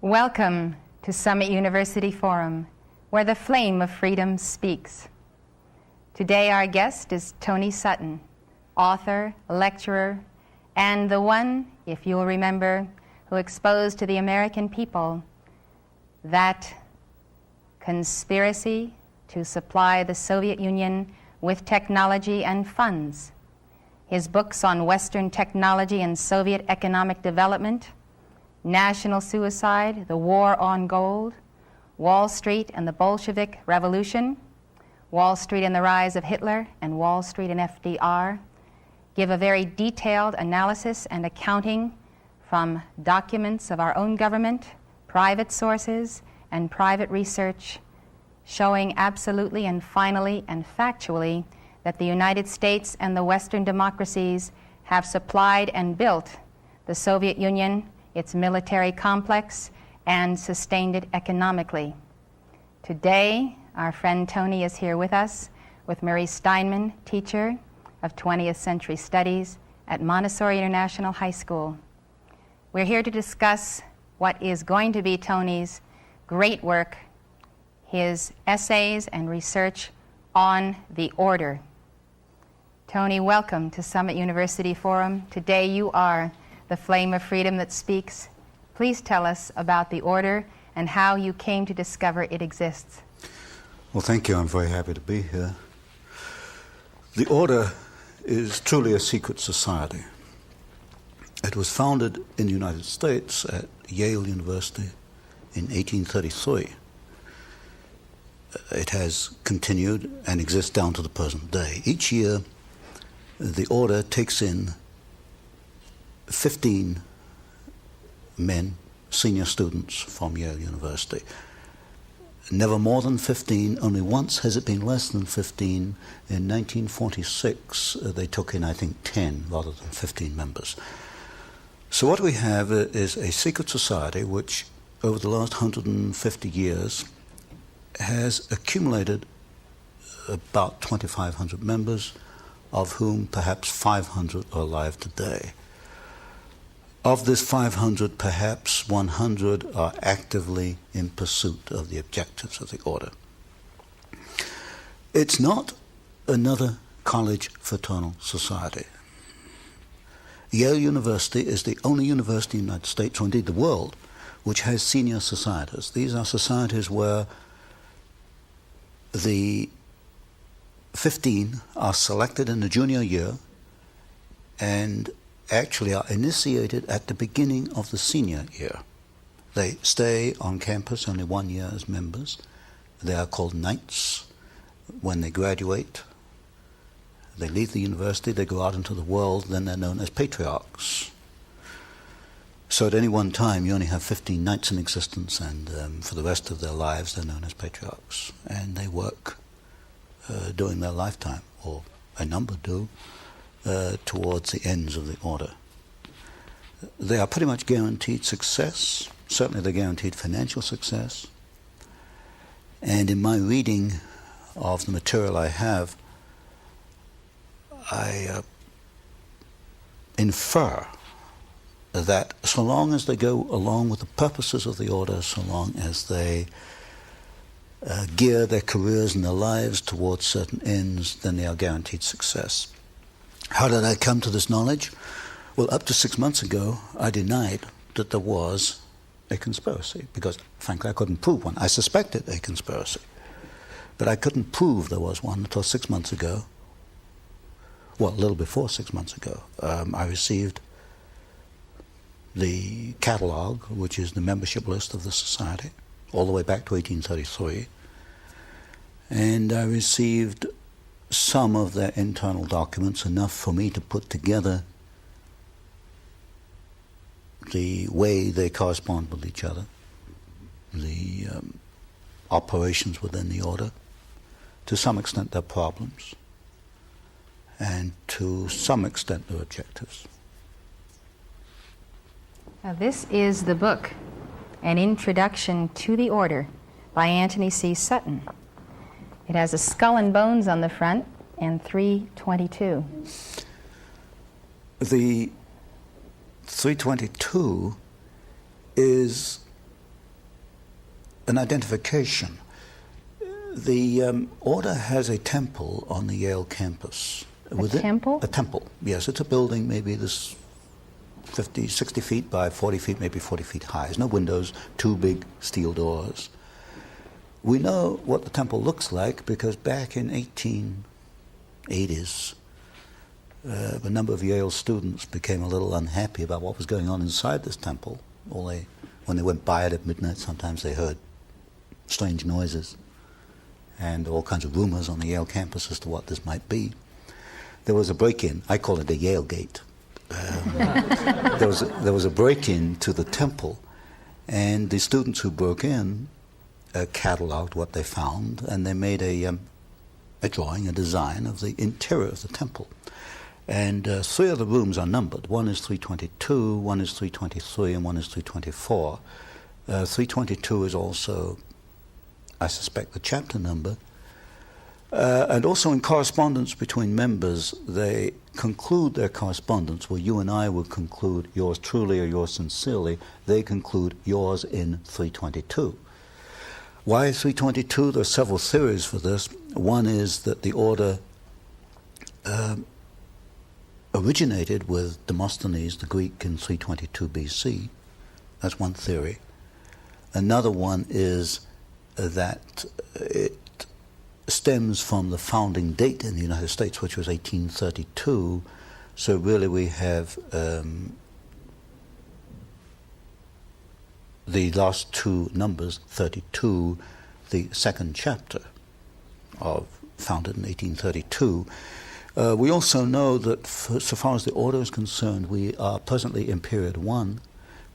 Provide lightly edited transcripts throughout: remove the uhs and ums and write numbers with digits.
Welcome to Summit University Forum, where the flame of freedom speaks. Today our guest is Tony Sutton, author, lecturer, and the one, if you'll remember, who exposed to the American people that conspiracy to supply the Soviet Union with technology and funds. His books on Western technology and Soviet economic development, National Suicide, The War on Gold, Wall Street and the Bolshevik Revolution, Wall Street and the Rise of Hitler, and Wall Street and FDR, give a very detailed analysis and accounting from documents of our own government, private sources, and private research, showing absolutely and finally and factually that the United States and the Western democracies have supplied and built the Soviet Union, its military complex, and sustained it economically. Today, our friend Tony is here with us, with Marie Steinman, teacher of 20th Century Studies at Montessori International High School. We're here to discuss what is going to be Tony's great work, his essays and research on the order. Tony, welcome to Summit University Forum. Today you are the flame of freedom that speaks. Please tell us about the order and how you came to discover it exists. Well, thank you. I'm very happy to be here. The order is truly a secret society. It was founded in the United States at Yale University in 1833. It has continued and exists down to the present day. Each year, the order takes in 15 men, senior students from Yale University. Never more than 15, only once has it been less than 15. In 1946, they took in, I think, 10 rather than 15 members. So what we have is a secret society which, over the last 150 years, has accumulated about 2,500 members, of whom perhaps 500 are alive today. Of this 500, perhaps 100 are actively in pursuit of the objectives of the order. It's not another college fraternal society. Yale University is the only university in the United States, or indeed the world, which has senior societies. These are societies where the 15 are selected in the junior year and actually are initiated at the beginning of the senior year. They stay on campus only 1 year as members. They are called knights. When they graduate, they leave the university, they go out into the world, then they're known as patriarchs. So at any one time, you only have 15 knights in existence, and for the rest of their lives, they're known as patriarchs. And they work during their lifetime, or a number do, towards the ends of the order. They are pretty much guaranteed success. Certainly they're guaranteed financial success. And in my reading of the material I have, I infer that so long as they go along with the purposes of the order, so long as they gear their careers and their lives towards certain ends, then they are guaranteed success. How did I come to this knowledge? Well, up to 6 months ago, I denied that there was a conspiracy, because, frankly, I couldn't prove one. I suspected a conspiracy, but I couldn't prove there was one until 6 months ago. Well, a little before 6 months ago, I received the catalog, which is the membership list of the society, all the way back to 1833, and I received some of their internal documents, enough for me to put together the way they correspond with each other, the operations within the order, to some extent their problems, and to some extent their objectives. Now, this is the book, An Introduction to the Order, by Antony C. Sutton. It has a skull and bones on the front and 322. The 322 is an identification. The order has a temple on the Yale campus. A temple? A temple, yes. It's a building maybe this 50, 60 feet by 40 feet, maybe 40 feet high. There's no windows, two big steel doors. We know what the temple looks like because back in 1880s, a number of Yale students became a little unhappy about what was going on inside this temple. When they went by it at midnight, sometimes they heard strange noises and all kinds of rumors on the Yale campus as to what this might be. There was a break-in. I call it the Yale Gate. There was a break-in to the temple, and the students who broke in cataloged what they found, and they made a drawing, a design of the interior of the temple. And three of the rooms are numbered. One is 322, one is 323, and one is 324. 322 is also, I suspect, the chapter number. And also in correspondence between members, they conclude their correspondence where you and I would conclude yours truly or yours sincerely. They conclude yours in 322. Why 322? There are several theories for this. One is that the order originated with Demosthenes, the Greek, in 322 BC. That's one theory. Another one is that it stems from the founding date in the United States, which was 1832. So really we have the last two numbers, 32, the second chapter founded in 1832. We also know that so far as the order is concerned, we are presently in period 1.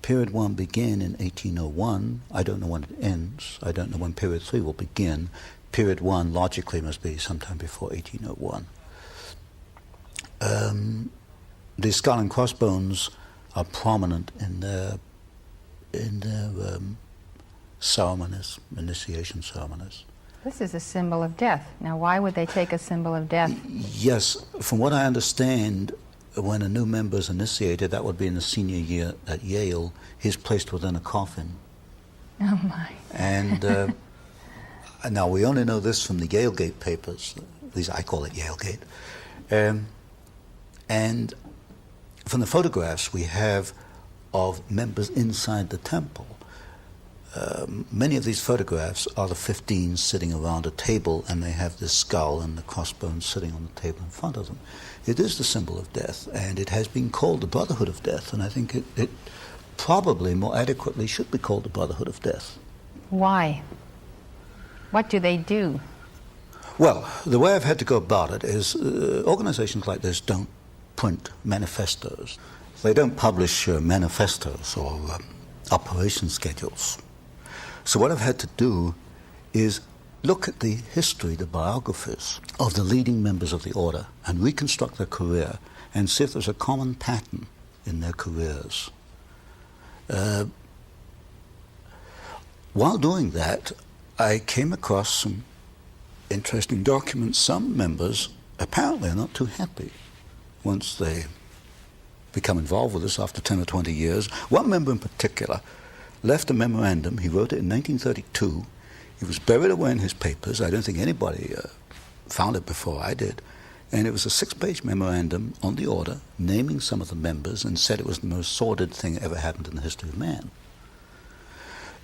Period 1 began in 1801. I don't know when it ends. I don't know when period 3 will begin. Period 1 logically must be sometime before 1801. The skull and crossbones are prominent in their ceremonies, initiation ceremonies. This is a symbol of death. Now, why would they take a symbol of death? Yes, from what I understand, when a new member is initiated, that would be in the senior year at Yale, he's placed within a coffin. Oh my. And now we only know this from the Yale Gate papers. These, I call it Yale Gate. And from the photographs we have of members inside the temple. Many of these photographs are the 15 sitting around a table, and they have this skull and the crossbones sitting on the table in front of them. It is the symbol of death, and it has been called the Brotherhood of Death, and I think it probably more adequately should be called the Brotherhood of Death. Why? What do they do? Well, the way I've had to go about it is organizations like this don't print manifestos. They don't publish manifestos or operation schedules. So what I've had to do is look at the history, the biographies of the leading members of the order and reconstruct their career and see if there's a common pattern in their careers. While doing that, I came across some interesting documents. Some members apparently are not too happy once they become involved with this after 10 or 20 years. One member in particular left a memorandum. He wrote it in 1932. It was buried away in his papers. I don't think anybody found it before I did. And it was a 6-page memorandum on the order, naming some of the members, and said it was the most sordid thing that ever happened in the history of man.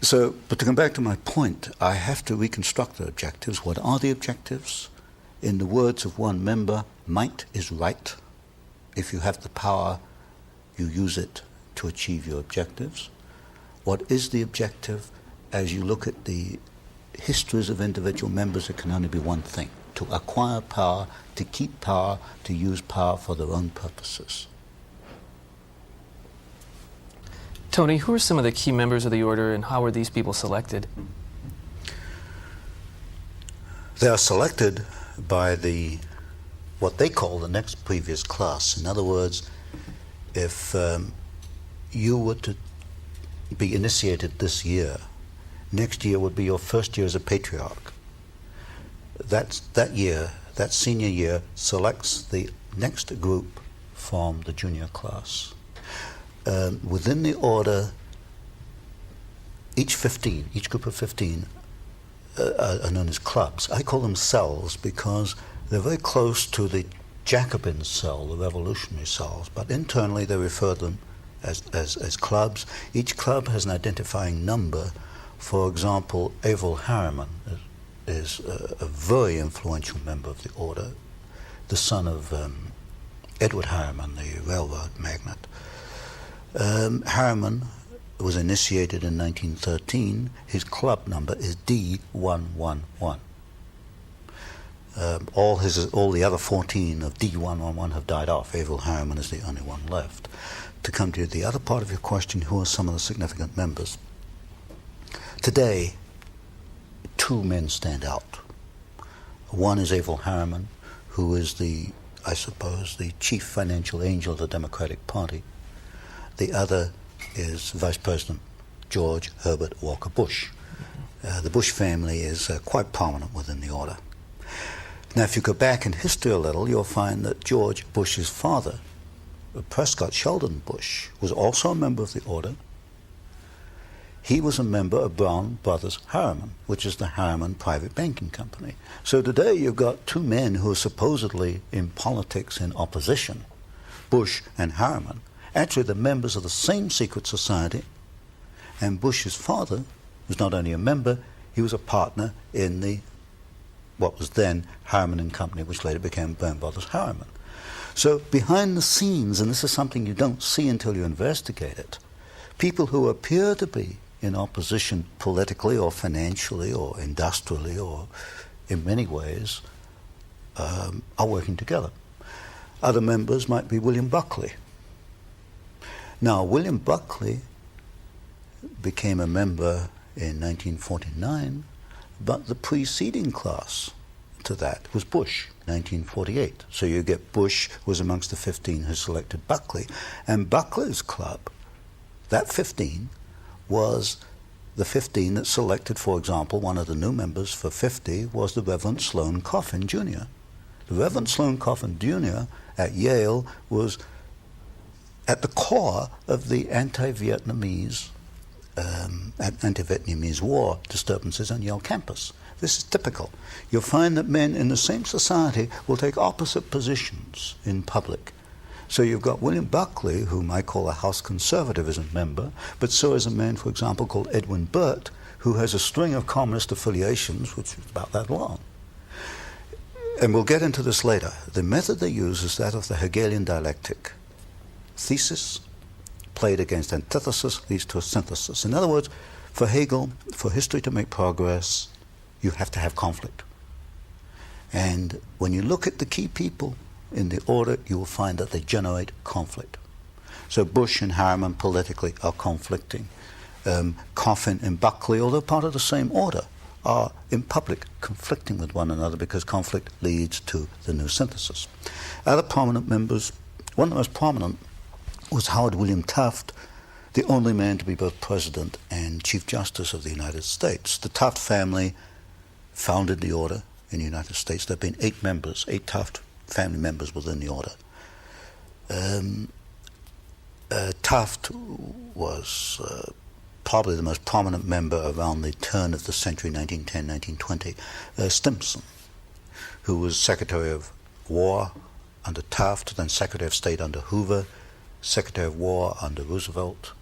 So, but to come back to my point, I have to reconstruct the objectives. What are the objectives? In the words of one member, might is right. If you have the power, you use it to achieve your objectives. What is the objective? As you look at the histories of individual members, it can only be one thing: to acquire power, to keep power, to use power for their own purposes. Tony, who are some of the key members of the order, and how were these people selected? They are selected by what they call the next previous class. In other words, if you were to be initiated this year, next year would be your first year as a patriarch. That year, that senior year, selects the next group from the junior class. Within the order, each group of 15 are known as clubs. I call them cells because they're very close to the Jacobin cell, the revolutionary cells, but internally they refer to them as clubs. Each club has an identifying number. For example, Averell Harriman is a very influential member of the order, the son of Edward Harriman, the railroad magnate. Harriman was initiated in 1913. His club number is D111. All the other 14 of D111 have died off. Averell Harriman is the only one left. To come to the other part of your question, who are some of the significant members? Today, two men stand out. One is Averell Harriman, who is I suppose, the chief financial angel of the Democratic Party. The other is Vice President George Herbert Walker Bush. The Bush family is quite prominent within the order. Now, if you go back in history a little, you'll find that George Bush's father, Prescott Sheldon Bush, was also a member of the order. He was a member of Brown Brothers Harriman, which is the Harriman Private Banking Company. So today you've got two men who are supposedly in politics in opposition, Bush and Harriman, actually the members of the same secret society. And Bush's father was not only a member, he was a partner in what was then Harriman and Company, which later became Brown Brothers Harriman. So behind the scenes, and this is something you don't see until you investigate it, people who appear to be in opposition politically or financially or industrially or in many ways are working together. Other members might be William Buckley. Now, William Buckley became a member in 1949, but the preceding class to that was Bush, 1948. So you get Bush was amongst the 15 who selected Buckley, and Buckley's club, that 15, was the 15 that selected, for example, one of the new members for 50 was the Reverend Sloane Coffin Jr. The Reverend Sloane Coffin Jr. at Yale was at the core of the anti-Vietnamese war disturbances on Yale campus. This is typical. You'll find that men in the same society will take opposite positions in public. So you've got William Buckley, whom I call a House conservatism member, but so is a man, for example, called Edwin Burt, who has a string of communist affiliations, which is about that long. And we'll get into this later. The method they use is that of the Hegelian dialectic. Thesis played against antithesis leads to a synthesis. In other words, for Hegel, for history to make progress, you have to have conflict. And when you look at the key people in the order, you will find that they generate conflict. So Bush and Harriman politically are conflicting. Coffin and Buckley, although part of the same order, are in public conflicting with one another because conflict leads to the new synthesis. Other prominent members, one of the most prominent was Howard William Taft, the only man to be both President and Chief Justice of the United States. The Taft family founded the order in the United States. There have been 8 members, 8 Taft family members within the order. Taft was probably the most prominent member around the turn of the century, 1910, 1920. Stimson, who was Secretary of War under Taft, then Secretary of State under Hoover, Secretary of War under Roosevelt.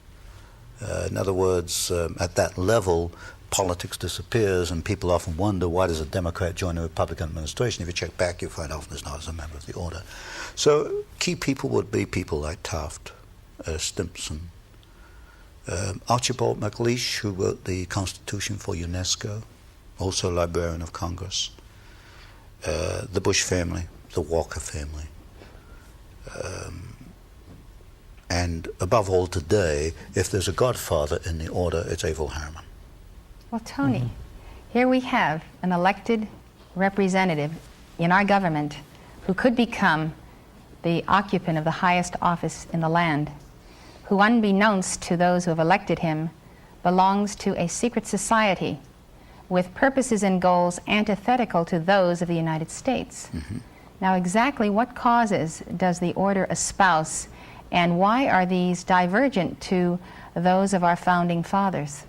In other words, at that level, politics disappears, and people often wonder, why does a Democrat join a Republican administration? If you check back, you find often it's not as a member of the order. So key people would be people like Taft, Stimson, Archibald MacLeish, who wrote the Constitution for UNESCO, also Librarian of Congress, the Bush family, the Walker family, and above all today, if there's a godfather in the order, it's Averell Harriman. Well, Tony, here we have an elected representative in our government who could become the occupant of the highest office in the land, who, unbeknownst to those who have elected him, belongs to a secret society with purposes and goals antithetical to those of the United States. Mm-hmm. Now, exactly what causes does the order espouse, and why are these divergent to those of our founding fathers?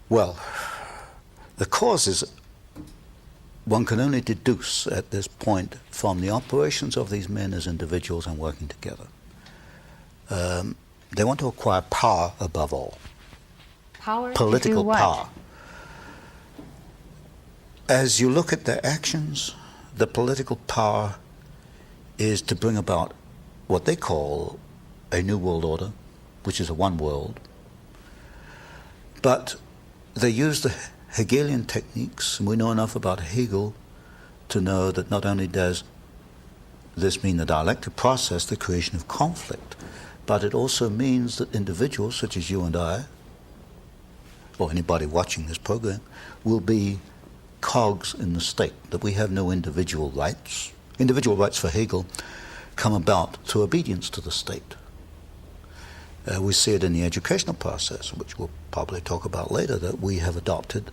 Well, the causes one can only deduce at this point from the operations of these men as individuals and working together. They want to acquire power above all. Power Political to do what? power. As you look at their actions, the political power is to bring about what they call a new world order, which is a one world. But they use the Hegelian techniques, and we know enough about Hegel to know that not only does this mean the dialectic process, the creation of conflict, but it also means that individuals such as you and I, or anybody watching this program, will be cogs in the state, that we have no individual rights. Individual rights for Hegel come about through obedience to the state. We see it in the educational process, which we'll probably talk about later, that we have adopted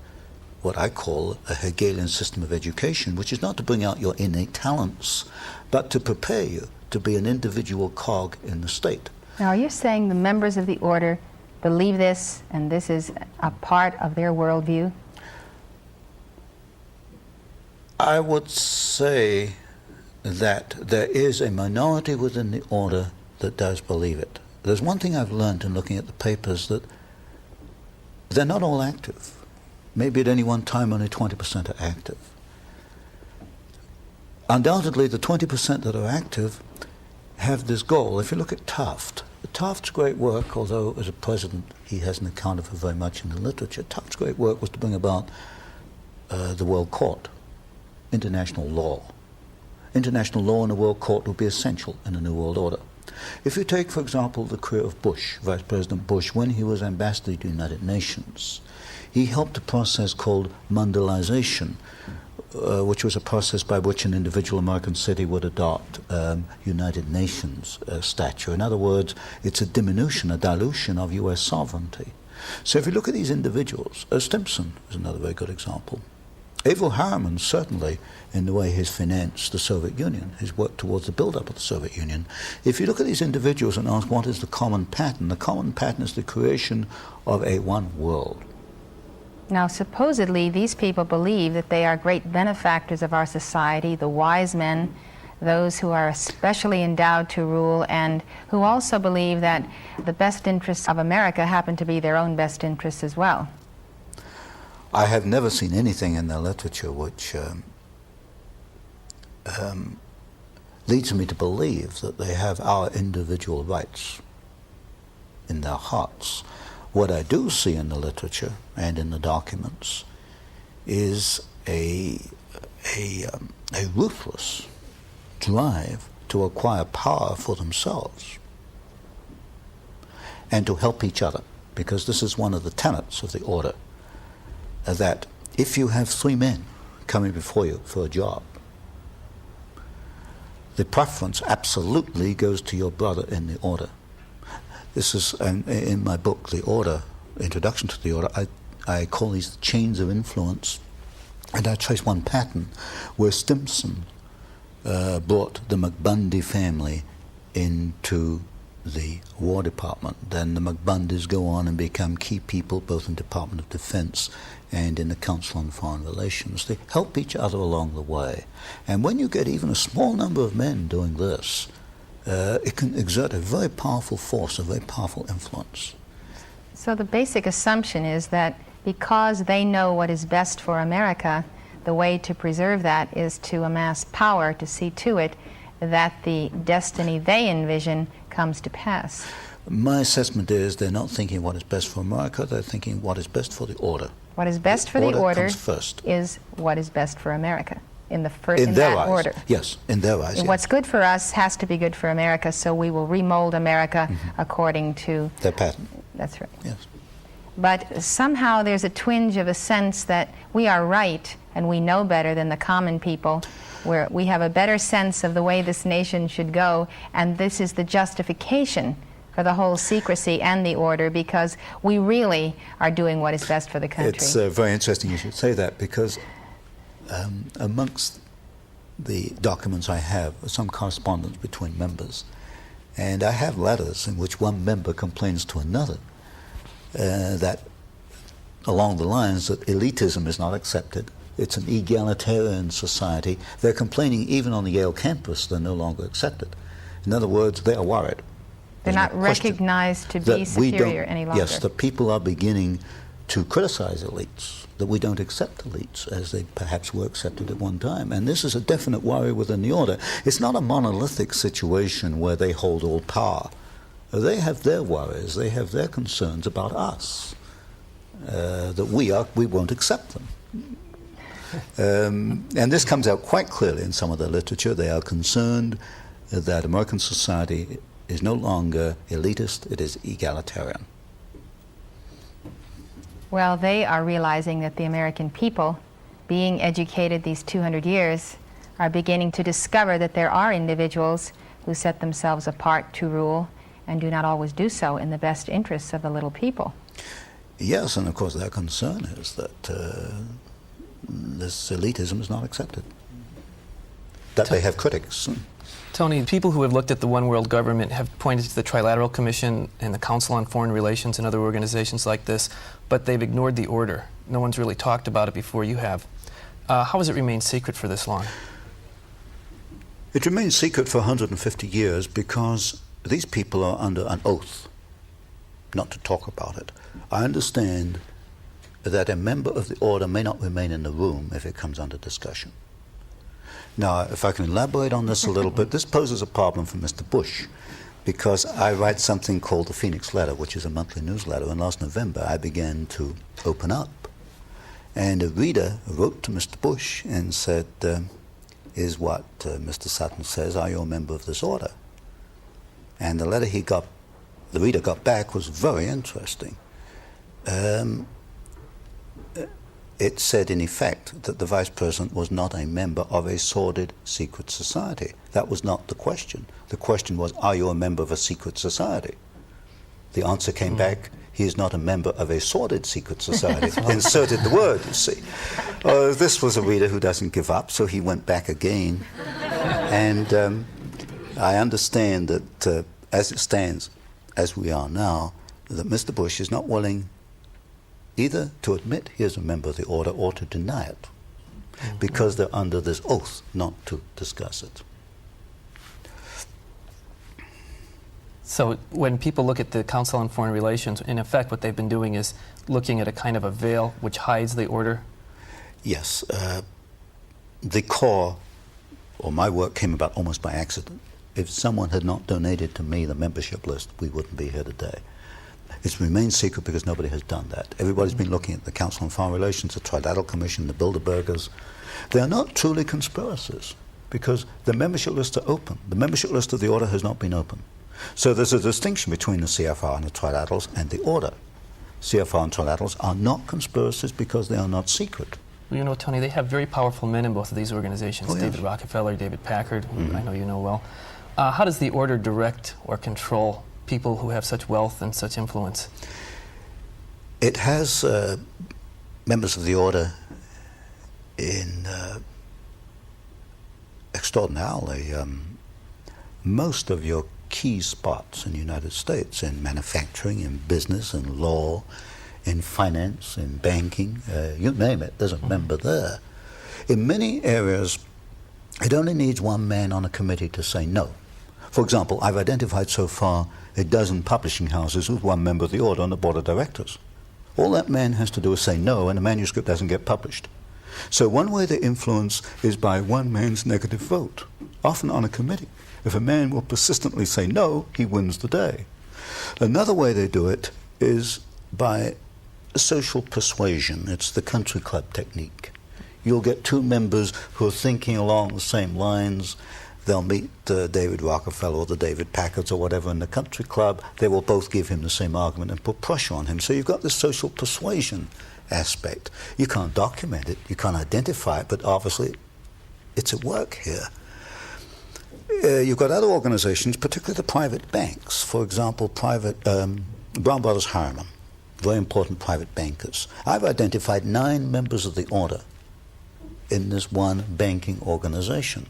what I call a Hegelian system of education, which is not to bring out your innate talents, but to prepare you to be an individual cog in the state. Now, are you saying the members of the order believe this, and this is a part of their worldview? I would say that there is a minority within the order that does believe it. There's one thing I've learned in looking at the papers, that they're not all active. Maybe at any one time only 20% are active. Undoubtedly, the 20% that are active have this goal. If you look at Taft's great work, although as a president he hasn't accounted for very much in the literature, Taft's great work was to bring about the World Court, international law. International law in a World Court will be essential in a New World Order. If you take, for example, the career of Bush, Vice President Bush, when he was ambassador to the United Nations, he helped a process called mondialization, which was a process by which an individual American city would adopt United Nations stature. In other words, it's a diminution, a dilution of U.S. sovereignty. So if you look at these individuals, Stimson is another very good example. Averell Harriman, certainly, in the way he's financed the Soviet Union, his work towards the build-up of the Soviet Union. If you look at these individuals and ask what is the common pattern is the creation of a one world. Now, supposedly, these people believe that they are great benefactors of our society, the wise men, those who are especially endowed to rule, and who also believe that the best interests of America happen to be their own best interests as well. I have never seen anything in their literature which leads me to believe that they have our individual rights in their hearts. What I do see in the literature and in the documents is a ruthless drive to acquire power for themselves and to help each other, because this is one of the tenets of the order, that if you have three men coming before you for a job, the preference absolutely goes to your brother in the order. This is, in my book, The Order, Introduction to the Order, I call these chains of influence, and I trace one pattern where Stimson brought the McBundy family into the War Department. Then the McBundys go on and become key people both in the Department of Defense and in the Council on Foreign Relations. They help each other along the way. And when you get even a small number of men doing this, it can exert a very powerful force, a very powerful influence. So the basic assumption is that because they know what is best for America, the way to preserve that is to amass power to see to it that the destiny they envision comes to pass. My assessment is they're not thinking what is best for America, they're thinking what is best for the order. What is best for the order comes first. Is what is best for America in In that their eyes. order. Yes, in their eyes. And yes. what's good for us has to be good for America, so we will remold America according to Their pattern. That's right. Yes. But somehow there's a twinge of a sense that we are right and we know better than the common people, where we have a better sense of the way this nation should go, and this is the justification for the whole secrecy and the order, because we really are doing what is best for the country. It's very interesting you should say that, because amongst the documents I have some correspondence between members, and I have letters in which one member complains to another that along the lines that elitism is not accepted. It's an egalitarian society. They're complaining even on the Yale campus they're no longer accepted. In other words, they are worried. They're not recognized to be superior any longer. Yes, the people are beginning to criticize elites, that we don't accept elites as they perhaps were accepted at one time. And this is a definite worry within the order. It's not a monolithic situation where they hold all power. They have their worries, they have their concerns about us, that we won't accept them. And this comes out quite clearly in some of their literature. They are concerned that American society is no longer elitist, it is egalitarian. Well, they are realizing that the American people, being educated these 200 years, are beginning to discover that there are individuals who set themselves apart to rule and do not always do so in the best interests of the little people. Yes, and of course their concern is that this elitism is not accepted, that they have critics. Tony, people who have looked at the one world government have pointed to the Trilateral Commission and the Council on Foreign Relations and other organizations like this, but they've ignored the order. No one's really talked about it before you have. How has it remained secret for this long? It remains secret for 150 years because these people are under an oath not to talk about it. I understand that a member of the order may not remain in the room if it comes under discussion. Now, if I can elaborate on this a little bit, this poses a problem for Mr. Bush, because I write something called the Phoenix Letter, which is a monthly newsletter, and last November I began to open up. And a reader wrote to Mr. Bush and said, is what Mr. Sutton says, are you a member of this order? And the letter the reader got back was very interesting. It said, in effect, that the Vice President was not a member of a sordid secret society. That was not the question. The question was, are you a member of a secret society? The answer came back, he is not a member of a sordid secret society. Inserted the word, you see. This was a reader who doesn't give up, so he went back again. And I understand that, as it stands, as we are now, that Mr. Bush is not willing either to admit he is a member of the order or to deny it, because they're under this oath not to discuss it. So when people look at the Council on Foreign Relations, in effect what they've been doing is looking at a kind of a veil which hides the order? Yes. The core, or my work, came about almost by accident. If someone had not donated to me the membership list, we wouldn't be here today. It's remained secret because nobody has done that. Everybody's been looking at the Council on Foreign Relations, the Trilateral Commission, the Bilderbergers. They are not truly conspiracies because the membership lists are open. The membership list of the order has not been open. So there's a distinction between the CFR and the Trilaterals and the order. CFR and Trilaterals are not conspiracies because they are not secret. Well, you know, Tony, they have very powerful men in both of these organizations, yes. David Rockefeller, David Packard, who I know you know well. How does the order direct or control people who have such wealth and such influence? It has members of the order in extraordinarily most of your key spots in the United States, in manufacturing, in business, in law, in finance, in banking, you name it, there's a member there. In many areas, it only needs one man on a committee to say no. For example, I've identified so far a dozen publishing houses with one member of the order on the board of directors. All that man has to do is say no, and the manuscript doesn't get published. So one way they influence is by one man's negative vote, often on a committee. If a man will persistently say no, he wins the day. Another way they do it is by social persuasion. It's the country club technique. You'll get two members who are thinking along the same lines. They'll meet David Rockefeller or the David Packards or whatever in the country club. They will both give him the same argument and put pressure on him. So you've got this social persuasion aspect. You can't document it, you can't identify it, but obviously it's at work here. You've got other organizations, particularly the private banks. For example, Brown Brothers Harriman, very important private bankers. I've identified 9 members of the order in this one banking organization.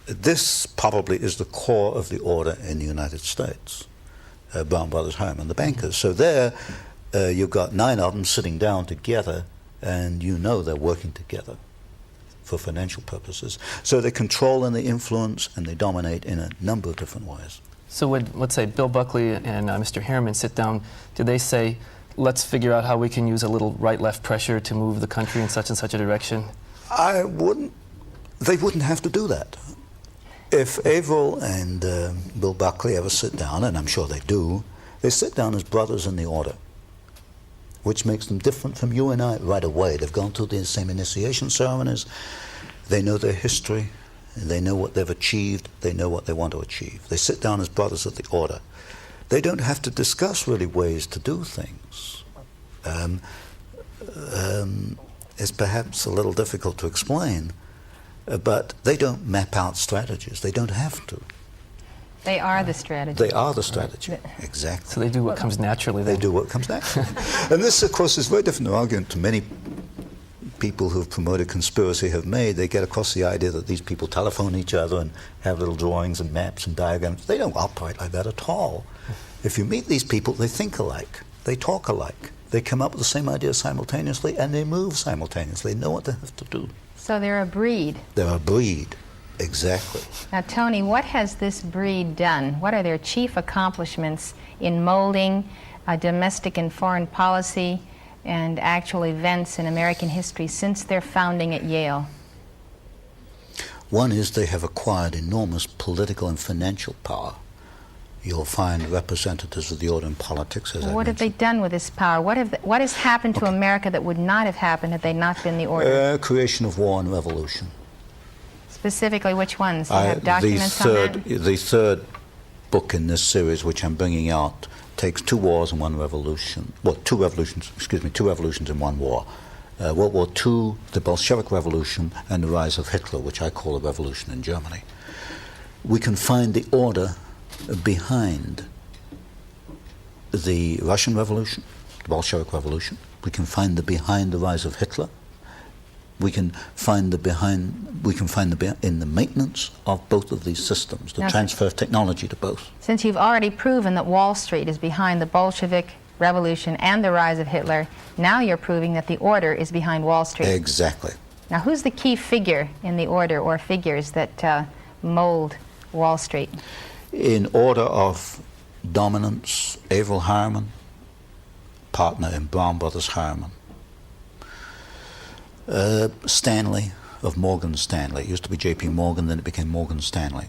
This probably is the core of the order in the United States, Brown Brothers Harriman, the bankers. So there, you've got 9 of them sitting down together, and you know they're working together for financial purposes. So they control and they influence and they dominate in a number of different ways. So would, let's say, Bill Buckley and Mr. Harriman sit down, do they say, let's figure out how we can use a little right-left pressure to move the country in such and such a direction? They wouldn't have to do that. If Averill and Bill Buckley ever sit down, and I'm sure they do, they sit down as brothers in the order, which makes them different from you and I right away. They've gone through the same initiation ceremonies. They know their history. They know what they've achieved. They know what they want to achieve. They sit down as brothers of the order. They don't have to discuss really ways to do things. It's perhaps a little difficult to explain, but they don't map out strategies. They don't have to. They are the strategy. They are the strategy, exactly. So they do what comes naturally then. They do what comes naturally. And this, of course, is very different argument to many people who've promoted conspiracy have made. They get across the idea that these people telephone each other and have little drawings and maps and diagrams. They don't operate like that at all. If you meet these people, they think alike. They talk alike. They come up with the same ideas simultaneously, and they move simultaneously. They know what they have to do. So they're a breed. They're a breed, exactly. Now, Tony, what has this breed done? What are their chief accomplishments in molding domestic and foreign policy and actual events in American history since their founding at Yale? One is they have acquired enormous political and financial power. You'll find representatives of the order in politics, as I mentioned. What have they done with this power? What has happened to America that would not have happened had they not been the order? Creation of war and revolution. Specifically, which ones? Do you have documents on that? The third book in this series, which I'm bringing out, takes 2 wars and 1 revolution. Well, 2 revolutions and 1 war. World War II, the Bolshevik Revolution, and the rise of Hitler, which I call a revolution in Germany. We can find the order behind the Russian Revolution, the Bolshevik Revolution. We can find behind the rise of Hitler. We can find in the maintenance of both of these systems, the transfer of technology to both. Since you've already proven that Wall Street is behind the Bolshevik Revolution and the rise of Hitler, now you're proving that the order is behind Wall Street. Exactly. Now, who's the key figure in the order or figures that mold Wall Street? In order of dominance, Averill Harriman, partner in Brown Brothers Harriman. Stanley of Morgan Stanley. It used to be J.P. Morgan, then it became Morgan Stanley.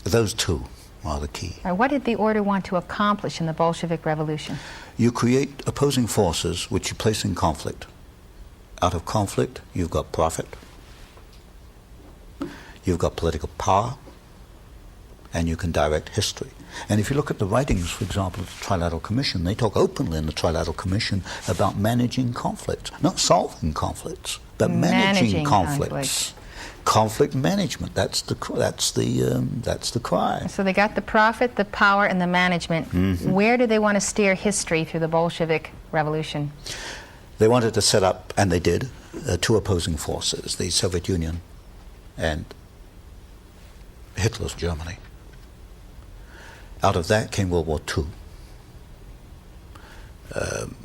Those 2 are the key. What did the order want to accomplish in the Bolshevik Revolution? You create opposing forces which you place in conflict. Out of conflict, you've got profit. You've got political power, and you can direct history. And if you look at the writings, for example, of the Trilateral Commission, they talk openly in the Trilateral Commission about managing conflicts, not solving conflicts, but managing conflicts. Conflict management, that's the cry. So they got the profit, the power, and the management. Mm-hmm. Where do they want to steer history through the Bolshevik Revolution? They wanted to set up, and they did, 2 opposing forces, the Soviet Union and Hitler's Germany. Out of that came World War II.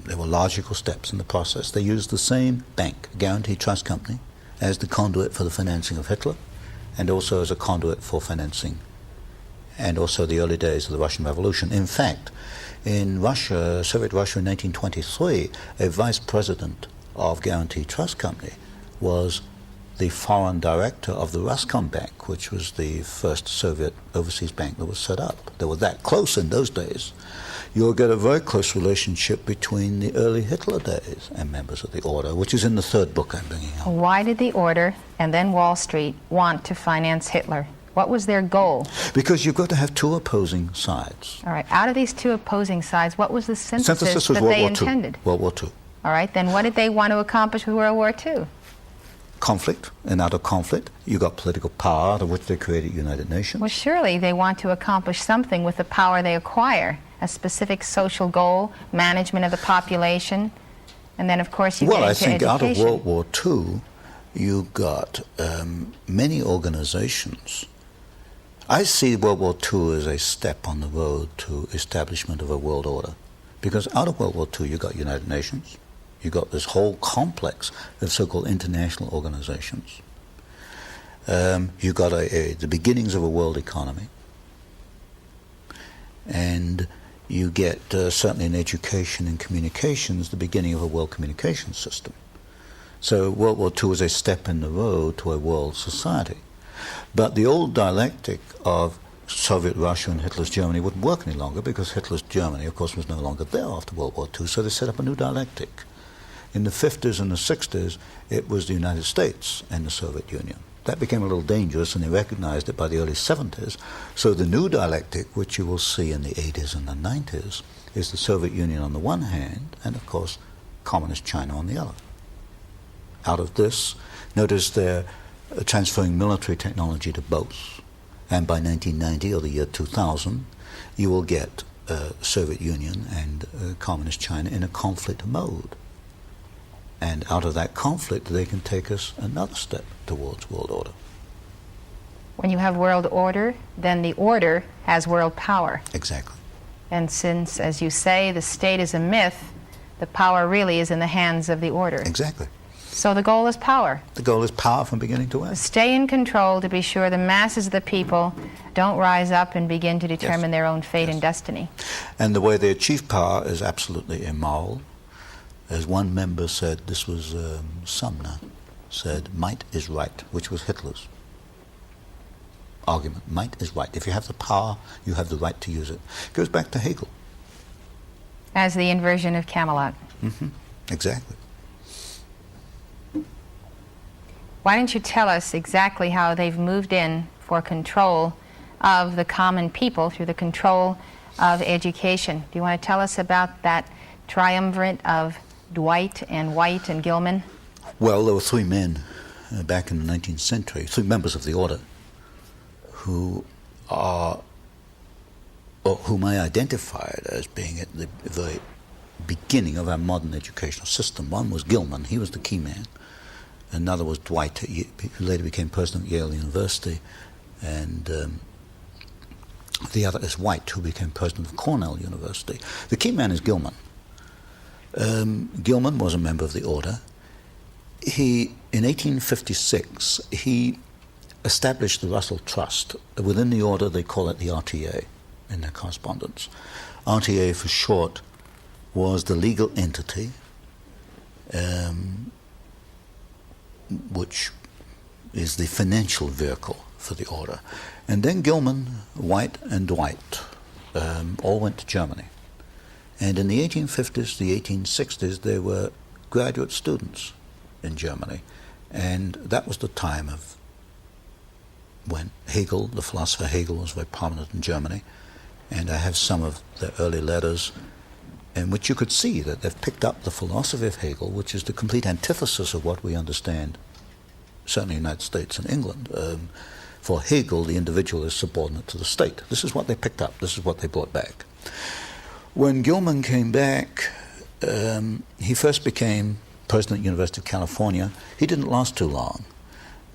There were logical steps in the process. They used the same bank, Guaranty Trust Company, as the conduit for the financing of Hitler, and also as a conduit for financing, and also the early days of the Russian Revolution. In fact, in Russia, Soviet Russia in 1923, a vice president of Guaranty Trust Company was the foreign director of the Roscombank, which was the first Soviet overseas bank that was set up. They were that close in those days. You'll get a very close relationship between the early Hitler days and members of the order, which is in the 3rd book I'm bringing out. Why did the order and then Wall Street want to finance Hitler? What was their goal? Because you've got to have 2 opposing sides. All right. Out of these 2 opposing sides, what was the synthesis was that World they War intended? II. World War II. All right. Then what did they want to accomplish with World War II? Conflict, and out of conflict, you got political power, out of which they created United Nations. Well, surely they want to accomplish something with the power they acquire, a specific social goal, management of the population, and then, of course, you get into education. Well, I think out of World War II, you got many organizations I see World War II as a step on the road to establishment of a world order. Because out of World War II, you got United Nations, you got this whole complex of so-called international organizations. You got the beginnings of a world economy. And you get, certainly in education and communications, the beginning of a world communications system. So World War II was a step in the road to a world society. But the old dialectic of Soviet Russia and Hitler's Germany wouldn't work any longer, because Hitler's Germany, of course, was no longer there after World War II, so they set up a new dialectic. In the 50s and the 60s, it was the United States and the Soviet Union. That became a little dangerous, and they recognized it by the early 70s. So the new dialectic, which you will see in the 80s and the 90s, is the Soviet Union on the one hand, and of course, Communist China on the other. Out of this, notice they're transferring military technology to both. And by 1990, or the year 2000, you will get Soviet Union and Communist China in a conflict mode. And out of that conflict, they can take us another step towards world order. When you have world order, then the order has world power. Exactly. And since, as you say, the state is a myth, the power really is in the hands of the order. Exactly. So the goal is power. The goal is power from beginning to end. Stay in control to be sure the masses of the people don't rise up and begin to determine their own fate and destiny. And the way they achieve power is absolutely immoral. As one member said, this was Sumner, said, might is right, which was Hitler's argument. Might is right. If you have the power, you have the right to use it. It goes back to Hegel. As the inversion of Camelot. Mm-hmm. Exactly. Why don't you tell us exactly how they've moved in for control of the common people through the control of education? Do you want to tell us about that triumvirate of Dwight and White and Gilman? Well, there were three men back in the 19th century, three members of the order, whom I identified as being at the very beginning of our modern educational system. One was Gilman, he was the key man. Another was Dwight, who later became president of Yale University, and the other is White, who became president of Cornell University. The key man is Gilman. Gilman was a member of the order. In 1856, he established the Russell Trust. Within the order, they call it the RTA in their correspondence. RTA, for short, was the legal entity which is the financial vehicle for the order. And then Gilman, White, and Dwight all went to Germany. And in the 1850s, the 1860s, there were graduate students in Germany. And that was the time of when Hegel, the philosopher Hegel, was very prominent in Germany. And I have some of the early letters in which you could see that they've picked up the philosophy of Hegel, which is the complete antithesis of what we understand, certainly in the United States and England. For Hegel, the individual is subordinate to the state. This is what they picked up. This is what they brought back. When Gilman came back, he first became president of the University of California. He didn't last too long,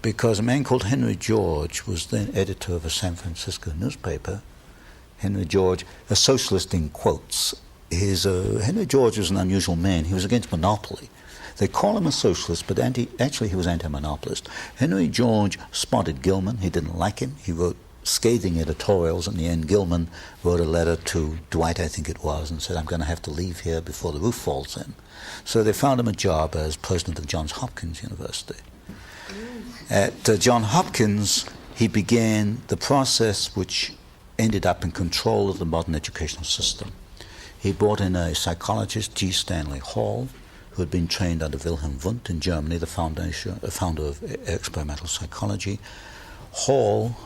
because a man called Henry George was then editor of a San Francisco newspaper. Henry George, a socialist in quotes. Henry George was an unusual man. He was against monopoly. They call him a socialist, but actually he was anti-monopolist. Henry George spotted Gilman. He didn't like him. He wrote scathing editorials. In the end, Gilman wrote a letter to Dwight, I think it was, and said, I'm going to have to leave here before the roof falls in. So they found him a job as president of Johns Hopkins University. At Johns Hopkins, he began the process which ended up in control of the modern educational system. He brought in a psychologist, G. Stanley Hall, who had been trained under Wilhelm Wundt in Germany, the founder of experimental psychology. Hall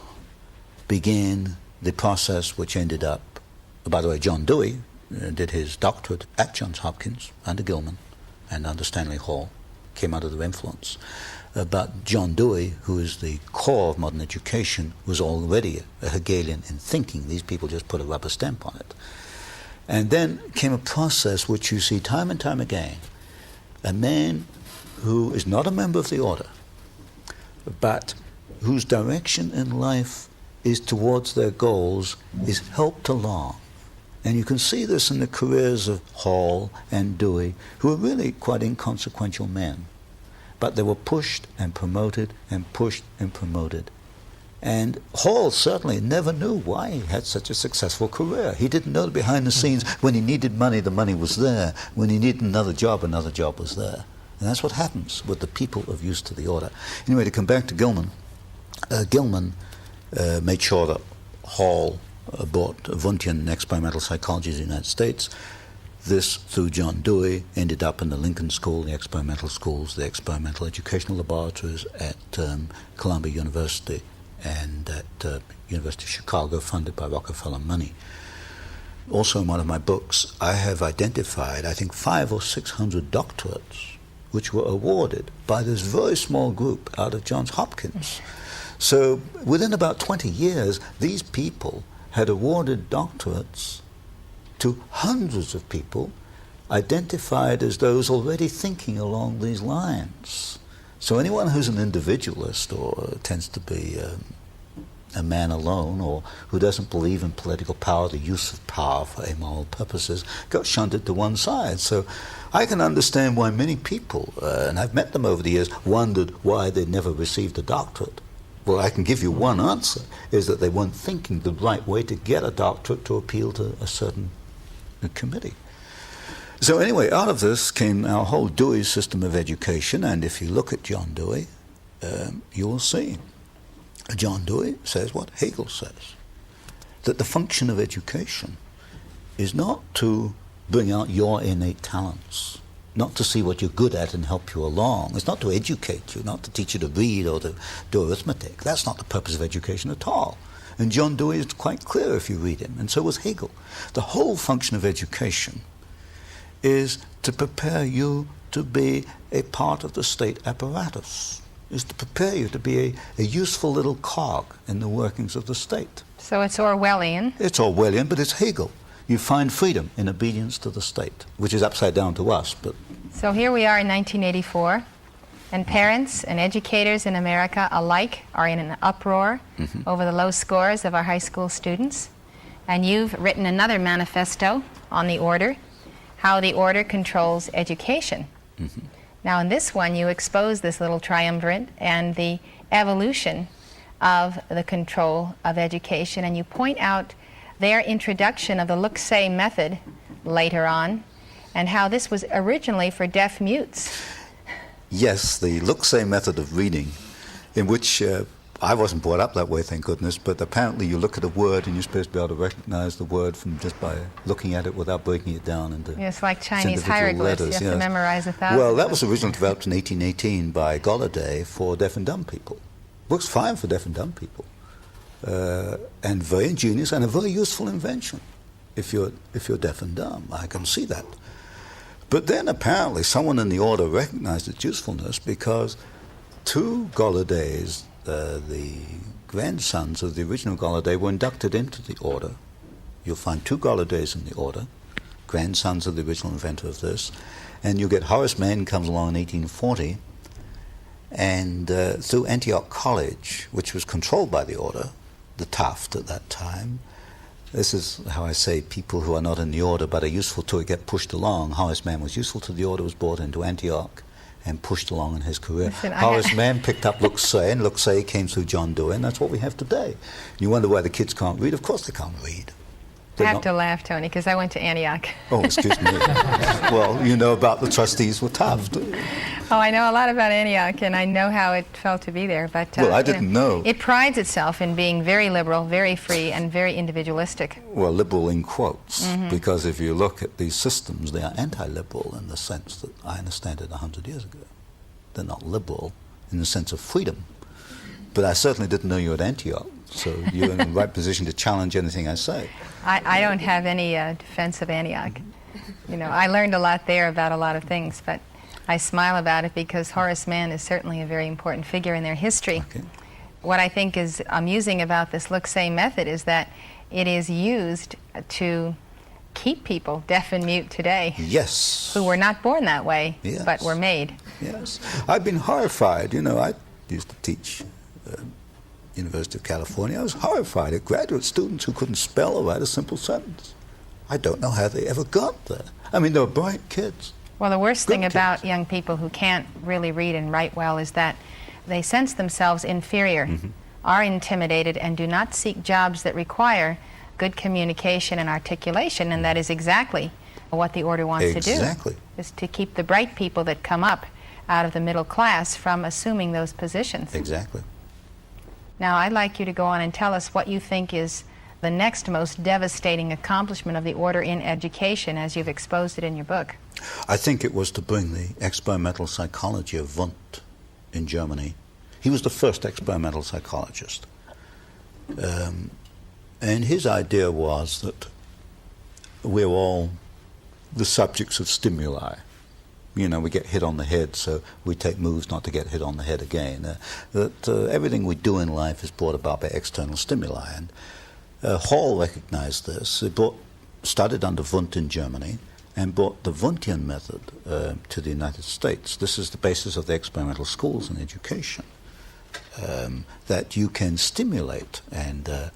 began the process which ended up, by the way, John Dewey did his doctorate at Johns Hopkins under Gilman and under Stanley Hall, came under their influence. But John Dewey, who is the core of modern education, was already a Hegelian in thinking. These people just put a rubber stamp on it. And then came a process which you see time and time again. A man who is not a member of the order, but whose direction in life is towards their goals is helped along. And you can see this in the careers of Hall and Dewey, who were really quite inconsequential men. But they were pushed and promoted and pushed and promoted. And Hall certainly never knew why he had such a successful career. He didn't know behind the scenes, when he needed money, the money was there. When he needed another job was there. And that's what happens with the people of use to the order. Anyway, to come back to Gilman, Gilman made sure that Hall bought Wundtian Experimental Psychology of the United States. This, through John Dewey, ended up in the Lincoln School, the experimental schools, the experimental educational laboratories at Columbia University and at University of Chicago, funded by Rockefeller money. Also in one of my books, I have identified, I think, 500 or 600 doctorates which were awarded by this very small group out of Johns Hopkins. So within about 20 years, these people had awarded doctorates to hundreds of people identified as those already thinking along these lines. So anyone who's an individualist or tends to be a man alone, or who doesn't believe in political power, the use of power for amoral purposes, got shunted to one side. So I can understand why many people, and I've met them over the years, wondered why they never received a doctorate. Well, I can give you one answer, is that they weren't thinking the right way to get a doctorate to appeal to a certain committee. So anyway, out of this came our whole Dewey system of education, and if you look at John Dewey, you will see. John Dewey says what Hegel says, that the function of education is not to bring out your innate talents, not to see what you're good at and help you along. It's not to educate you, not to teach you to read or to do arithmetic. That's not the purpose of education at all. And John Dewey is quite clear if you read him, and so was Hegel. The whole function of education is to prepare you to be a part of the state apparatus, is to prepare you to be a useful little cog in the workings of the state. So it's Orwellian. It's Orwellian, but it's Hegel. You find freedom in obedience to the state, which is upside down to us. But so here we are in 1984, and parents and educators in America alike are in an uproar over the low scores of our high school students. And you've written another manifesto on the order, how the order controls education. Now in this one you expose this little triumvirate and the evolution of the control of education, and you point out their introduction of the look-say method later on, and how this was originally for deaf mutes. Yes, the look-say method of reading, in which I wasn't brought up that way, thank goodness, but apparently you look at a word and you're supposed to be able to recognize the word from just by looking at it without breaking it down into Yes, like Chinese individual hieroglyphs, letters. you have to memorize 1,000. Well, that was originally developed in 1818 by Golladay for deaf and dumb people. Works fine for deaf and dumb people. And very ingenious and a very useful invention if you're deaf and dumb. I can see that. But then apparently someone in the order recognized its usefulness, because two Golladays, the grandsons of the original Golladay, were inducted into the order. You'll find two Golladays in the order, grandsons of the original inventor of this, and you get Horace Mann comes along in 1840, and through Antioch College, which was controlled by the order, the Taft at that time. This is how I say people who are not in the order but are useful to it get pushed along. Horace Mann was useful to the order, was brought into Antioch and pushed along in his career. Listen, Horace Mann picked up look-say, and look-say came through John Dewey, and that's what we have today. You wonder why the kids can't read. Of course they can't read. I have to laugh, Tony, because I went to Antioch. Oh, excuse me. Well, you know about the trustees with Taft. Oh, I know a lot about Antioch, and I know how it felt to be there. But well, I didn't know. It prides itself in being very liberal, very free, and very individualistic. Well, liberal in quotes, because if you look at these systems, they are anti-liberal in the sense that I understand it 100 years ago. They're not liberal in the sense of freedom. But I certainly didn't know you at Antioch, so you're in the right position to challenge anything I say. I don't have any defense of Antioch. You know, I learned a lot there about a lot of things, but I smile about it because Horace Mann is certainly a very important figure in their history. Okay. What I think is amusing about this look-say method is that it is used to keep people deaf and mute today. Yes. Who were not born that way, Yes. but were made. Yes. I've been horrified. You know, I used to teach University of California, I was horrified at graduate students who couldn't spell or write a simple sentence. I don't know how they ever got there. I mean, they were bright kids. Well, the worst Good thing kids. about young people who can't really read and write well is that they sense themselves inferior, are intimidated, and do not seek jobs that require good communication and articulation, and that is exactly what the order wants to do. Exactly. Is to keep the bright people that come up out of the middle class from assuming those positions. Exactly. Now, I'd like you to go on and tell us what you think is the next most devastating accomplishment of the order in education as you've exposed it in your book. I think it was to bring the experimental psychology of Wundt in Germany. He was the first experimental psychologist. And his idea was that we're all the subjects of stimuli. You know, we get hit on the head, so we take moves not to get hit on the head again. That everything we do in life is brought about by external stimuli. And Hall recognized this. He studied under Wundt in Germany and brought the Wundtian method to the United States. This is the basis of the experimental schools and education, that you can stimulate and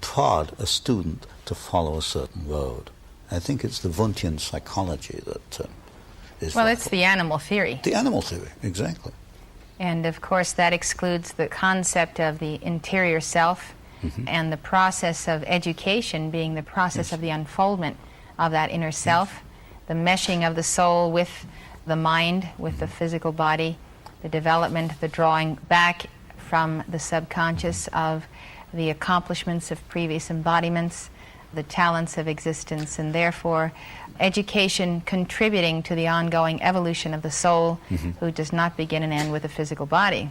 prod a student to follow a certain road. I think it's the Wundtian psychology that is Well, vital. it's the animal theory. The animal theory, exactly. And of course, that excludes the concept of the interior self and the process of education being the process of the unfoldment of that inner self, the meshing of the soul with the mind, with the physical body, the development, the drawing back from the subconscious of the accomplishments of previous embodiments, the talents of existence, and therefore education contributing to the ongoing evolution of the soul, who does not begin and end with the physical body.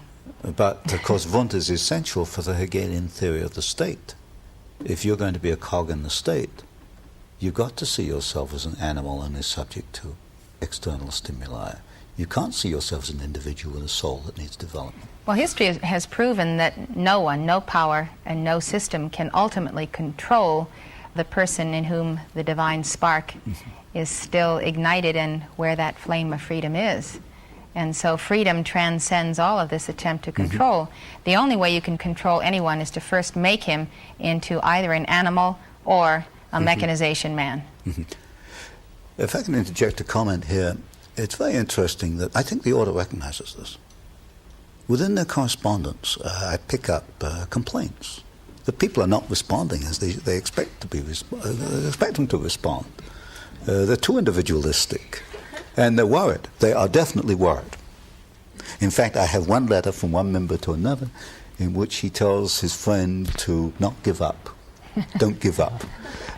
But, of course, Wundt is essential for the Hegelian theory of the state. If you're going to be a cog in the state, you've got to see yourself as an animal and is subject to external stimuli. You can't see yourself as an individual with a soul that needs development. Well, history has proven that no one, no power, and no system can ultimately control the person in whom the divine spark is still ignited and where that flame of freedom is. And so freedom transcends all of this attempt to control. The only way you can control anyone is to first make him into either an animal or a mechanization man. If I can interject a comment here, it's very interesting that I think the order recognizes this. Within their correspondence, I pick up complaints. The people are not responding as they expect to be. They expect them to respond. They're too individualistic, and they're worried. They are definitely worried. In fact, I have one letter from one member to another in which he tells his friend to not give up. Don't give up.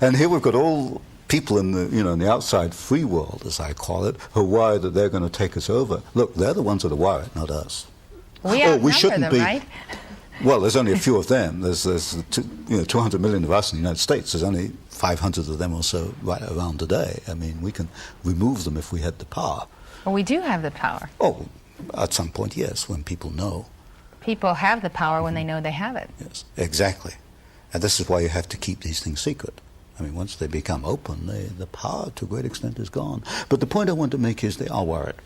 And here we've got all people in the, in the outside free world, as I call it, who are worried that they're going to take us over. Look, they're the ones that are worried, not us. We outnumber them, right? Well, there's only a few of them. There's 200 million of us in the United States. There's only 500 of them or so right around today. I mean, we can remove them if we had the power. Well, we do have the power. Oh, at some point, yes, when people know. People have the power when they know they have it. Yes, exactly. And this is why you have to keep these things secret. I mean, once they become open, the power to a great extent is gone. But the point I want to make is they are worried.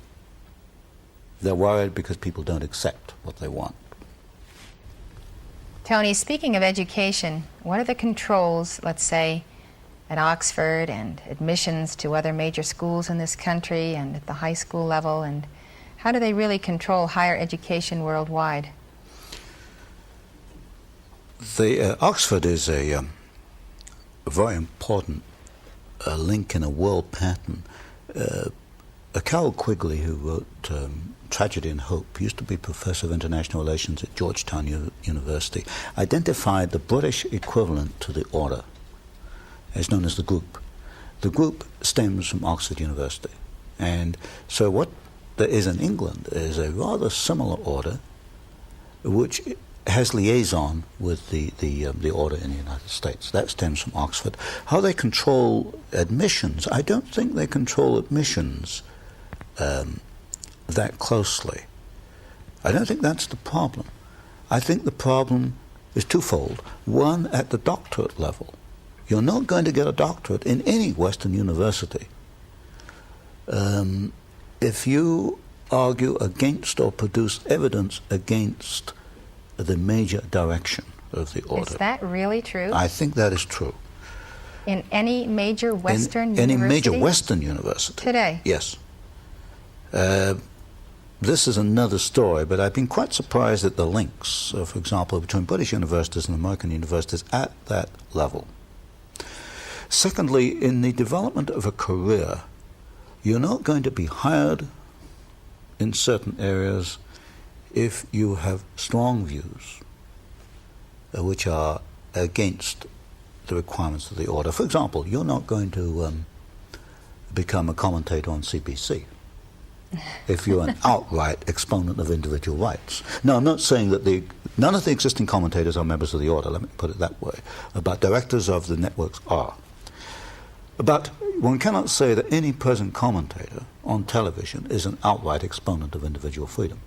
They're worried because people don't accept what they want. Tony, speaking of education, what are the controls, let's say, at Oxford and admissions to other major schools in this country and at the high school level, and how do they really control higher education worldwide? Oxford is a very important link in a world pattern. Carol Quigley, who wrote Tragedy and Hope, used to be professor of international relations at Georgetown University, identified the British equivalent to the order, as known as the group. The group stems from Oxford University. And so what there is in England is a rather similar order, which has liaison with the order in the United States. That stems from Oxford. How they control admissions, I don't think they control admissions that closely. I don't think that's the problem. I think the problem is twofold. One, at the doctorate level. You're not going to get a doctorate in any Western university if you argue against or produce evidence against the major direction of the order. Is that really true? I think that is true. In any major Western In university? any major Western university. Today? Yes. This is another story, but I've been quite surprised at the links, for example, between British universities and American universities at that level. Secondly, in the development of a career, you're not going to be hired in certain areas if you have strong views which are against the requirements of the order. For example, you're not going to become a commentator on CBC if you're an outright exponent of individual rights. Now, I'm not saying that none of the existing commentators are members of the order, let me put it that way, but directors of the networks are. But one cannot say that any present commentator on television is an outright exponent of individual freedom.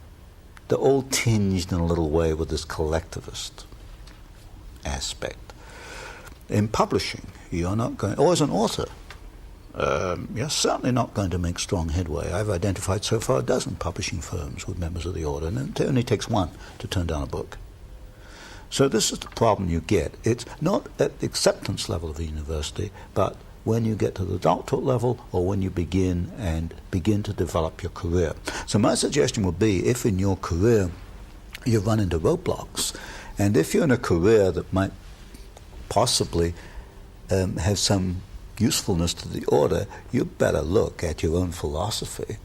They're all tinged in a little way with this collectivist aspect. In publishing, you're not going, or as an author, you're certainly not going to make strong headway. I've identified so far a dozen publishing firms with members of the order, and it only takes one to turn down a book. So this is the problem you get. It's not at the acceptance level of the university, but when you get to the doctorate level or when you begin to develop your career. So my suggestion would be, if in your career you run into roadblocks, and if you're in a career that might possibly have some usefulness to the order, you better look at your own philosophy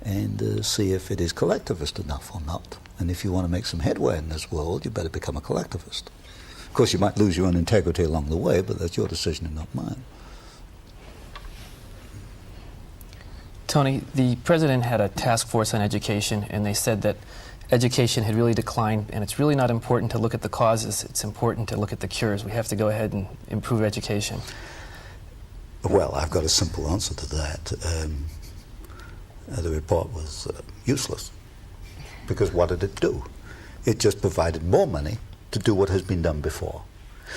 and see if it is collectivist enough or not. And if you want to make some headway in this world, you better become a collectivist. Of course, you might lose your own integrity along the way, but that's your decision and not mine. Tony, the president had a task force on education, and they said that education had really declined, and it's really not important to look at the causes, it's important to look at the cures. We have to go ahead and improve education. Well, I've got a simple answer to that. The report was useless, because what did it do? It just provided more money to do what has been done before.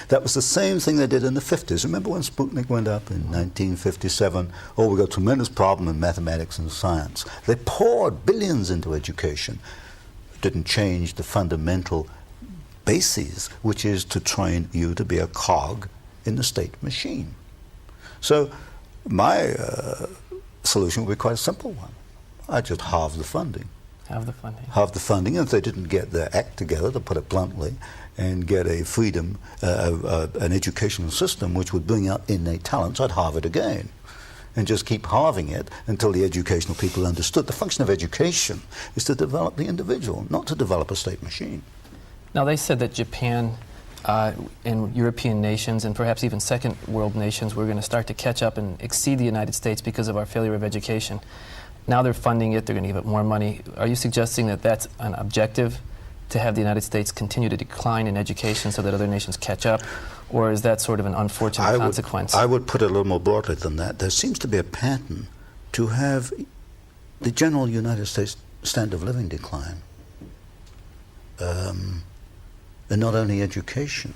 That was the same thing they did in the 50s. Remember when Sputnik went up in 1957? Oh, we got a tremendous problem in mathematics and science. They poured billions into education. It didn't change the fundamental bases, which is to train you to be a cog in the state machine. So my solution would be quite a simple one. I just halve the funding. Halve the funding. Halve the funding, and if they didn't get their act together, to put it bluntly, and get a freedom, an educational system which would bring out innate talents, I'd halve it again. And just keep halving it until the educational people understood the function of education is to develop the individual, not to develop a state machine. Now, they said that Japan and European nations, and perhaps even second world nations, were going to start to catch up and exceed the United States because of our failure of education. Now they're funding it, they're going to give it more money. Are you suggesting that that's an objective, to have the United States continue to decline in education so that other nations catch up? Or is that sort of an unfortunate consequence? I would put it a little more broadly than that. There seems to be a pattern to have the general United States standard of living decline. And not only education,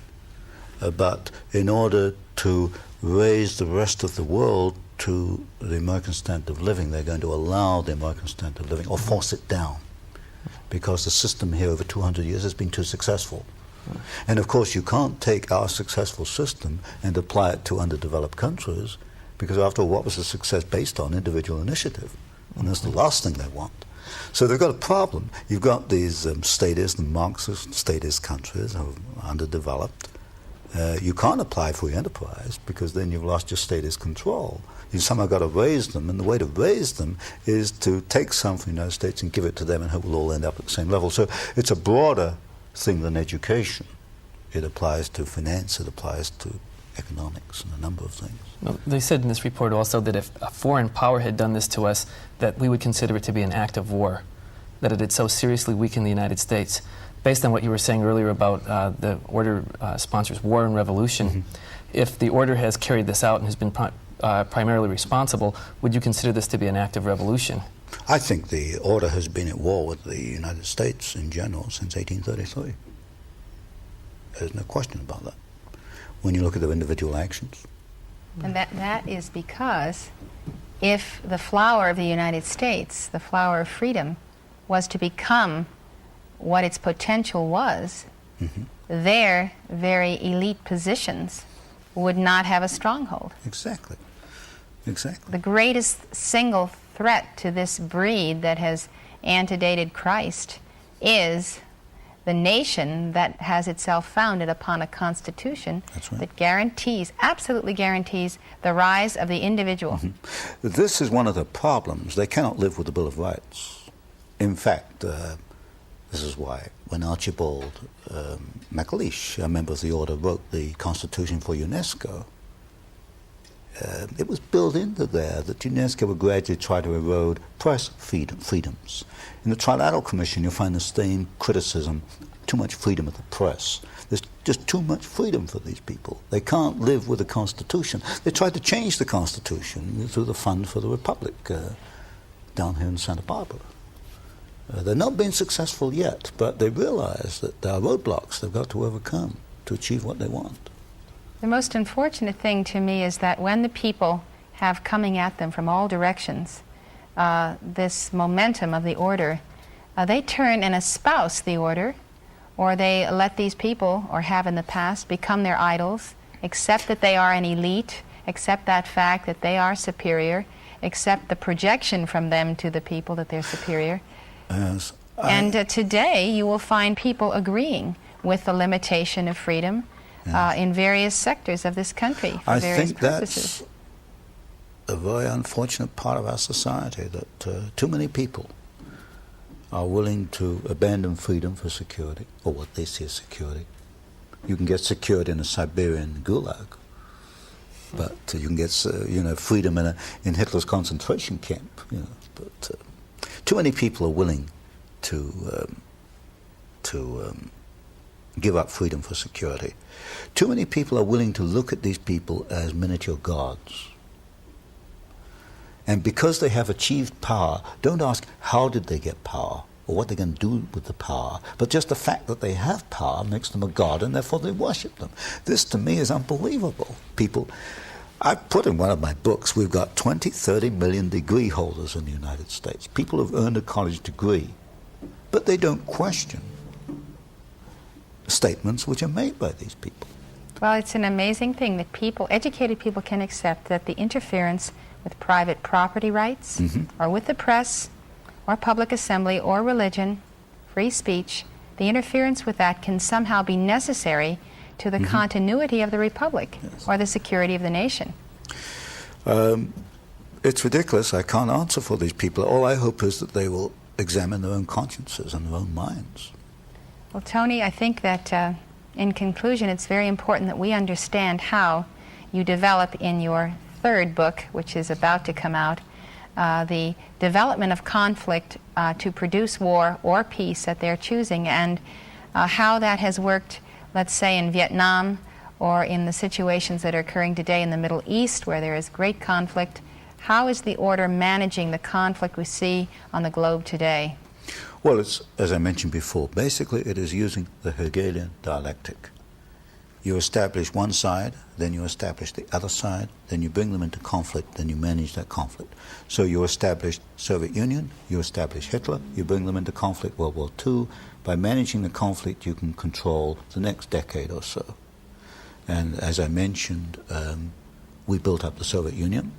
but in order to raise the rest of the world to the American standard of living, they're going to allow the American standard of living or force it down, because the system here over 200 years has been too successful. And of course you can't take our successful system and apply it to underdeveloped countries, because after all, what was the success based on? Individual initiative. And that's the last thing they want. So they've got a problem. You've got these statist and Marxist statist countries who are underdeveloped. You can't apply free enterprise, because then you've lost your statist control. You've somehow got to raise them, and the way to raise them is to take some from the United States and give it to them, and hope we'll all end up at the same level. So it's a broader thing than education. It applies to finance, it applies to economics, and a number of things. Well, they said in this report also that if a foreign power had done this to us, that we would consider it to be an act of war, that it had so seriously weakened the United States. Based on what you were saying earlier about the order sponsors war and revolution, if the order has carried this out and has been primarily responsible, would you consider this to be an act of revolution? I think the order has been at war with the United States in general since 1833. There's no question about that, when you look at their individual actions. And that is because if the flower of the United States, the flower of freedom, was to become what its potential was, their very elite positions would not have a stronghold. Exactly. Exactly. The greatest single threat to this breed that has antedated Christ is the nation that has itself founded upon a constitution that guarantees, absolutely guarantees, the rise of the individual. This is one of the problems. They cannot live with the Bill of Rights. In fact, this is why when Archibald MacLeish, a member of the order, wrote the Constitution for UNESCO, it was built into there that UNESCO would gradually try to erode press freedoms. In the Trilateral Commission, you'll find the same criticism: too much freedom of the press. There's just too much freedom for these people. They can't live with the Constitution. They tried to change the Constitution through the Fund for the Republic down here in Santa Barbara. They're not being successful yet, but they realize that there are roadblocks they've got to overcome to achieve what they want. The most unfortunate thing to me is that when the people have coming at them from all directions this momentum of the order, they turn and espouse the order, or they let these people, or have in the past, become their idols, accept that they are an elite, accept that fact that they are superior, accept the projection from them to the people that they're superior. Yes, and today you will find people agreeing with the limitation of freedom in various sectors of this country for various purposes. That's a very unfortunate part of our society, that too many people are willing to abandon freedom for security, or what they see as security. You can get security in a Siberian gulag, but you can get freedom in Hitler's concentration camp. But too many people are willing to give up freedom for security. Too many people are willing to look at these people as miniature gods. And because they have achieved power, don't ask how did they get power or what they're going to do with the power, but just the fact that they have power makes them a god, and therefore they worship them. This to me is unbelievable. People, I put in one of my books, we've got 20, 30 million degree holders in the United States. People who've earned a college degree, but they don't question statements which are made by these people. Well, it's an amazing thing that people, educated people, can accept that the interference with private property rights, or with the press, or public assembly, or religion, free speech, the interference with that can somehow be necessary to the continuity of the republic, or the security of the nation. It's ridiculous. I can't answer for these people. All I hope is that they will examine their own consciences and their own minds. Well, Tony, I think that in conclusion, it's very important that we understand how you develop in your third book, which is about to come out, the development of conflict to produce war or peace at their choosing, and how that has worked, let's say, in Vietnam, or in the situations that are occurring today in the Middle East, where there is great conflict. How is the order managing the conflict we see on the globe today? Well, it's, as I mentioned before, basically it is using the Hegelian dialectic. You establish one side, then you establish the other side, then you bring them into conflict, then you manage that conflict. So you establish Soviet Union, you establish Hitler, you bring them into conflict, World War II. By managing the conflict, you can control the next decade or so. And as I mentioned, we built up the Soviet Union.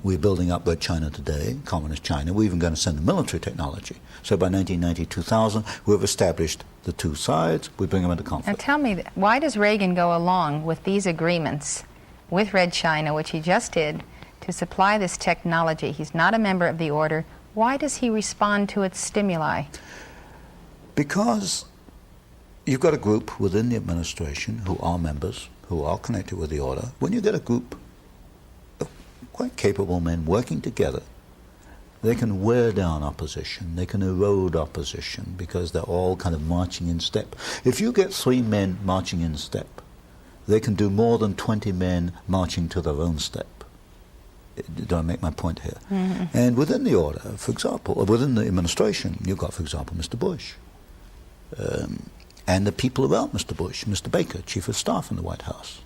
We're building up Red China today, Communist China. We're even going to send the military technology. So by 1990, 2000, we've established the two sides. We bring them into conflict. Now tell me, why does Reagan go along with these agreements with Red China, which he just did, to supply this technology? He's not a member of the order. Why does he respond to its stimuli? Because you've got a group within the administration who are members, who are connected with the order. When you get a group of quite capable men working together, they can wear down opposition, they can erode opposition, because they're all kind of marching in step. If you get 3 men marching in step, they can do more than 20 men marching to their own step. Do I make my point here? And within the order, for example, or within the administration, you've got, for example, Mr. Bush, and the people around Mr. Bush, Mr. Baker, Chief of Staff in the White House.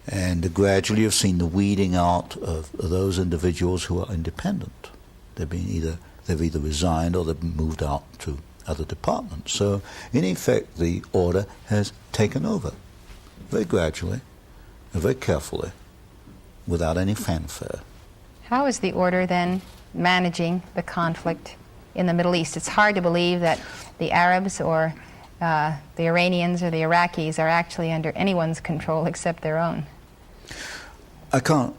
And gradually you've seen the weeding out of those individuals who are independent. They've either resigned or they've moved out to other departments. So, in effect, the order has taken over very gradually, very carefully, without any fanfare. How is the order then managing the conflict in the Middle East? It's hard to believe that the Arabs or the Iranians or the Iraqis are actually under anyone's control except their own. I can't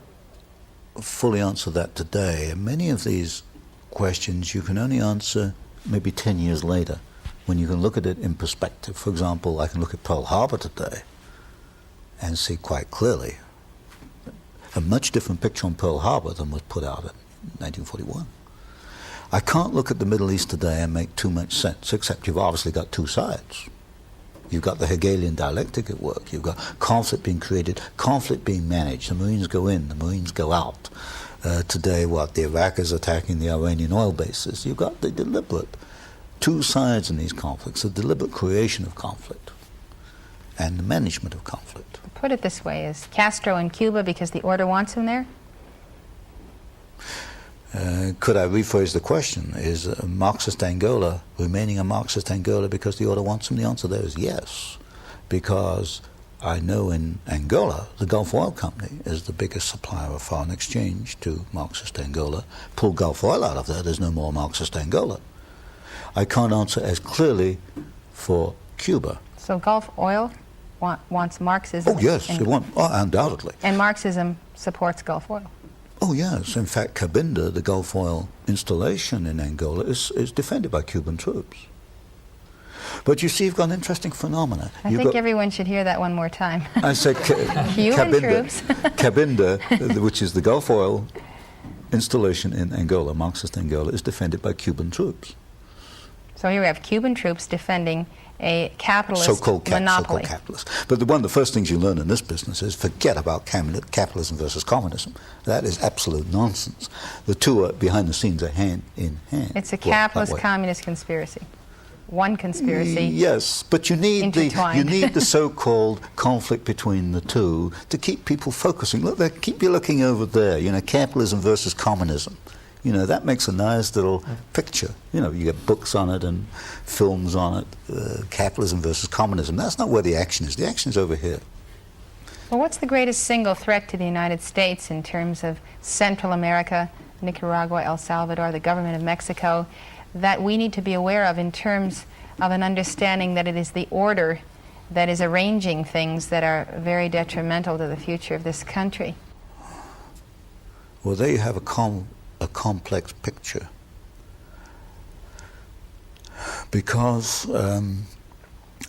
fully answer that today. Many of these questions you can only answer maybe 10 years later, when you can look at it in perspective. For example, I can look at Pearl Harbor today and see quite clearly a much different picture on Pearl Harbor than was put out in 1941. I can't look at the Middle East today and make too much sense, except you've obviously got two sides. You've got the Hegelian dialectic at work. You've got conflict being created, conflict being managed. The Marines go in, the Marines go out. Today, the Iraq is attacking the Iranian oil bases. You've got the deliberate two sides in these conflicts, the deliberate creation of conflict and the management of conflict. Put it this way, is Castro in Cuba because the order wants him there? Could I rephrase the question? Is Marxist Angola remaining a Marxist Angola because the order wants him? The answer there is yes, because I know in Angola, the Gulf Oil Company is the biggest supplier of foreign exchange to Marxist Angola. Pull Gulf oil out of there, there's no more Marxist Angola. I can't answer as clearly for Cuba. So Gulf Oil wants Marxism? Oh, yes, it wants, undoubtedly. And Marxism supports Gulf Oil? Oh, yes. In fact, Cabinda, the Gulf oil installation in Angola, is defended by Cuban troops. But you see, you've got an interesting phenomena. I think everyone should hear that one more time. I said Cuban troops. Cabinda, which is the Gulf oil installation in Angola, Marxist Angola, is defended by Cuban troops. So here we have Cuban troops defending a capitalist so-called monopoly. So-called capitalist. But one of the first things you learn in this business is forget about capitalism versus communism. That is absolute nonsense. The two are, behind the scenes, are hand in hand. It's a capitalist-communist conspiracy. One conspiracy. Yes, but you need the so-called conflict between the two to keep people focusing. Look, they keep you looking over there. Capitalism versus communism. That makes a nice little picture. You get books on it and films on it, capitalism versus communism. That's not where the action is. The action is over here. Well, what's the greatest single threat to the United States in terms of Central America, Nicaragua, El Salvador, the government of Mexico, that we need to be aware of in terms of an understanding that it is the order that is arranging things that are very detrimental to the future of this country? Well, there you have a complex picture, because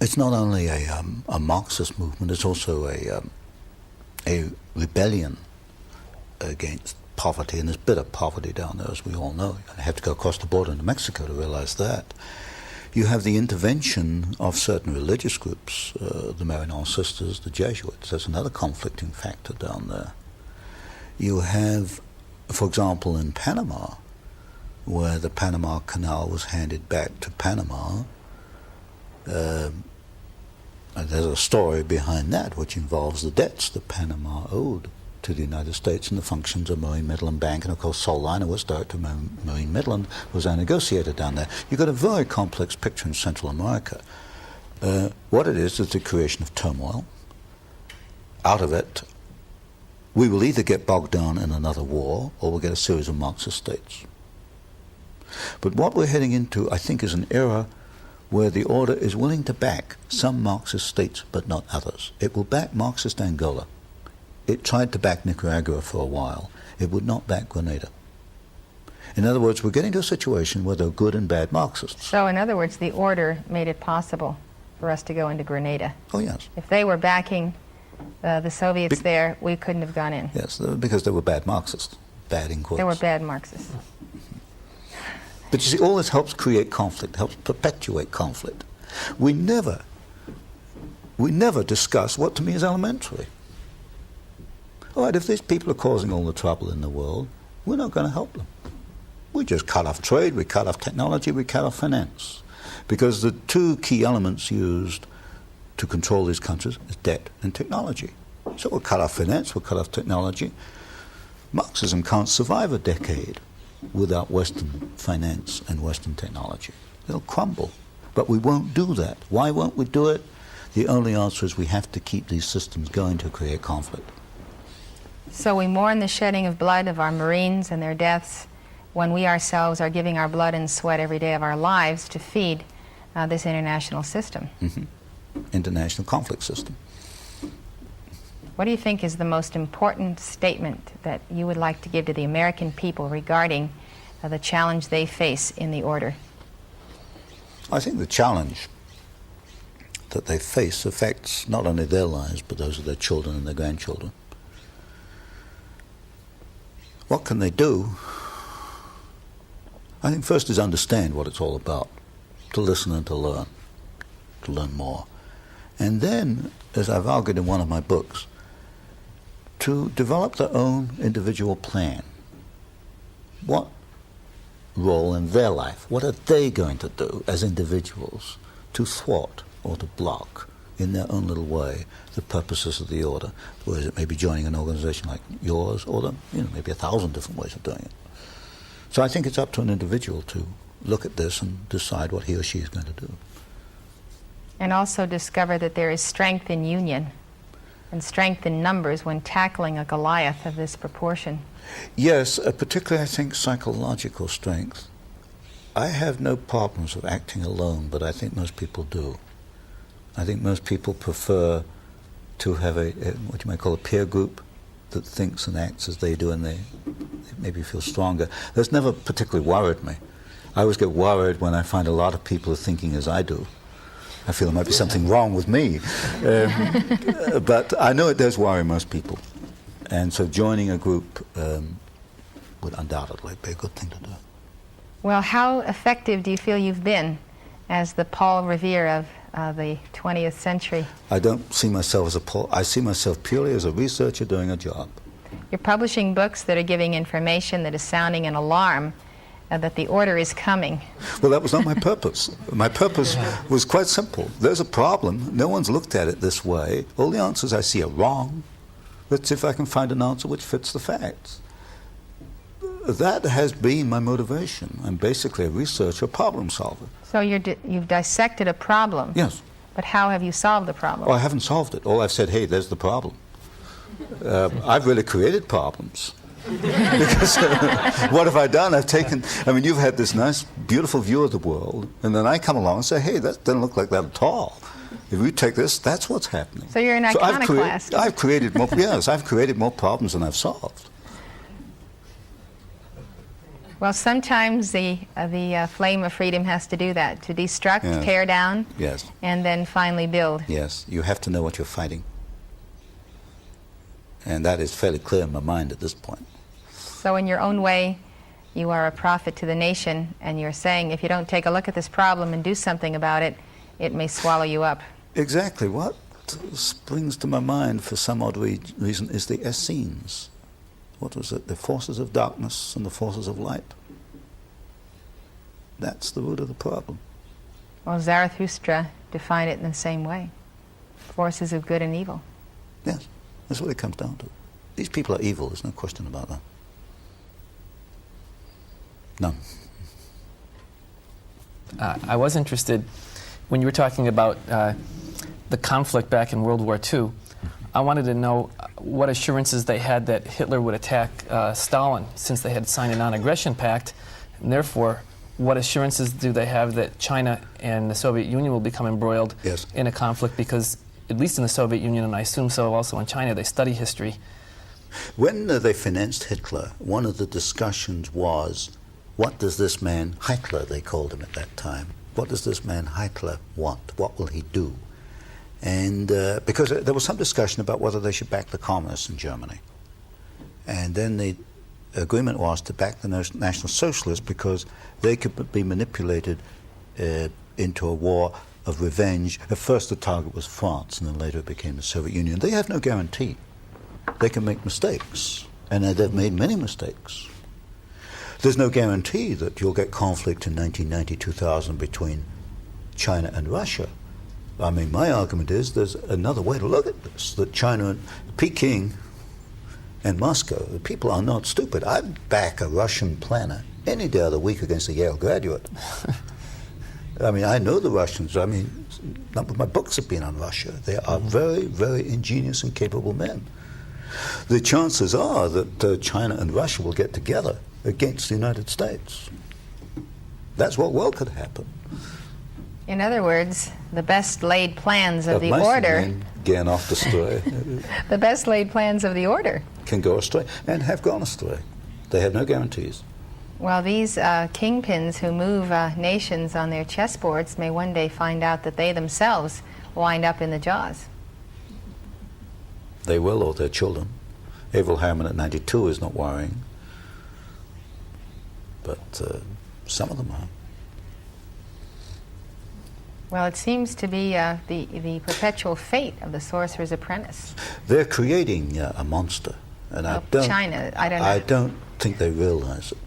it's not only a Marxist movement, it's also a rebellion against poverty, and there's bitter poverty down there, as we all know. You have to go across the border into Mexico to realize that. You have the intervention of certain religious groups, the Maryknoll Sisters, the Jesuits. That's another conflicting factor down there. You have, for example, in Panama, where the Panama Canal was handed back to Panama, there's a story behind that which involves the debts that Panama owed to the United States and the functions of Marine Midland Bank, and of course Sol Leinowitz, director of Marine Midland, was our negotiator down there. You've got a very complex picture in Central America. What it is the creation of turmoil. Out of it, we will either get bogged down in another war, or we'll get a series of Marxist states. But what we're heading into, I think, is an era where the order is willing to back some Marxist states, but not others. It will back Marxist Angola. It tried to back Nicaragua for a while. It would not back Grenada. In other words, we're getting to a situation where there are good and bad Marxists. So, in other words, the order made it possible for us to go into Grenada. Oh, yes. If they were backing the Soviets there, we couldn't have gone in. Yes, because they were bad Marxists. Bad in quotes. They were bad Marxists. But you see, all this helps create conflict, helps perpetuate conflict. We never discuss what to me is elementary. All right, if these people are causing all the trouble in the world, we're not going to help them. We just cut off trade, we cut off technology, we cut off finance. Because the two key elements used to control these countries is debt and technology. So we'll cut off finance, we'll cut off technology. Marxism can't survive a decade without Western finance and Western technology. It'll crumble. But we won't do that. Why won't we do it? The only answer is we have to keep these systems going to create conflict. So we mourn the shedding of blood of our Marines and their deaths when we ourselves are giving our blood and sweat every day of our lives to feed this international system. International conflict system. What do you think is the most important statement that you would like to give to the American people regarding the challenge they face in the order? I think the challenge that they face affects not only their lives, but those of their children and their grandchildren. What can they do? I think first is understand what it's all about, to listen and to learn more. And then, as I've argued in one of my books, to develop their own individual plan. What role in their life, what are they going to do as individuals to thwart or to block in their own little way the purposes of the order? Whereas it may be joining an organization like yours, or maybe 1,000 different ways of doing it. So I think it's up to an individual to look at this and decide what he or she is going to do. And also discover that there is strength in union and strength in numbers when tackling a Goliath of this proportion. Yes, particularly I think psychological strength. I have no problems of acting alone, but I think most people do. I think most people prefer to have what you might call a peer group that thinks and acts as they do, and they maybe feel stronger. That's never particularly worried me. I always get worried when I find a lot of people are thinking as I do. I feel there might be something wrong with me. But I know it does worry most people. And so joining a group would undoubtedly be a good thing to do. Well, how effective do you feel you've been as the Paul Revere of the 20th century? I don't see myself as a Paul. I see myself purely as a researcher doing a job. You're publishing books that are giving information that is sounding an alarm that the order is coming. Well, that was not my purpose. My purpose was quite simple. There's a problem. No one's looked at it this way. All the answers I see are wrong. Let's see if I can find an answer which fits the facts. That has been my motivation. I'm basically a researcher, problem solver. So you've dissected a problem. Yes. But how have you solved the problem? Oh, I haven't solved it. All I've said, hey, there's the problem. I've really created problems. Because what have I done? You've had this nice, beautiful view of the world, and then I come along and say, hey, that doesn't look like that at all. If we take this, that's what's happening. So you're an iconoclast. I've created more, yes, I've created more problems than I've solved. Well, sometimes the flame of freedom has to do that, to destruct, Yes. tear down, Yes. and then finally build. Yes, you have to know what you're fighting. And that is fairly clear in my mind at this point. So in your own way, you are a prophet to the nation, and you're saying if you don't take a look at this problem and do something about it, it may swallow you up. Exactly. What springs to my mind for some odd reason is the Essenes. What was it? The forces of darkness and the forces of light. That's the root of the problem. Well, Zarathustra defined it in the same way. Forces of good and evil. Yes, that's what it comes down to. These people are evil, there's no question about that. None. I was interested, when you were talking about the conflict back in World War II, I wanted to know what assurances they had that Hitler would attack Stalin, since they had signed a non-aggression pact, and therefore, what assurances do they have that China and the Soviet Union will become embroiled Yes. in a conflict? Because, at least in the Soviet Union, and I assume so also in China, they study history. When they financed Hitler, one of the discussions was, what does this man, Hitler they called him at that time, what does this man Hitler want? What will he do? And because there was some discussion about whether they should back the communists in Germany. And then the agreement was to back the National Socialists because they could be manipulated into a war of revenge. At first the target was France, and then later it became the Soviet Union. They have no guarantee. They can make mistakes, and they've made many mistakes. There's no guarantee that you'll get conflict in 1990, 2000 between China and Russia. I mean, my argument is there's another way to look at this, that China, Peking, and Moscow, the people are not stupid. I'd back a Russian planner any day of the week against a Yale graduate. I mean, I know the Russians. I mean, my books have been on Russia. They are very, very ingenious and capable men. The chances are that China and Russia will get together against the United States. That's what well could happen. In other words, the best laid plans of the order Getting off the stray. the best laid plans of the order Can go astray and have gone astray. They have no guarantees. well, these kingpins who move nations on their chessboards may one day find out that they themselves wind up in the jaws. They will, or their children. Averell Harriman at 92 is not worrying, but some of them are. Well, it seems to be the perpetual fate of the sorcerer's apprentice. They're creating a monster, and China, I don't know. I don't think they realize it.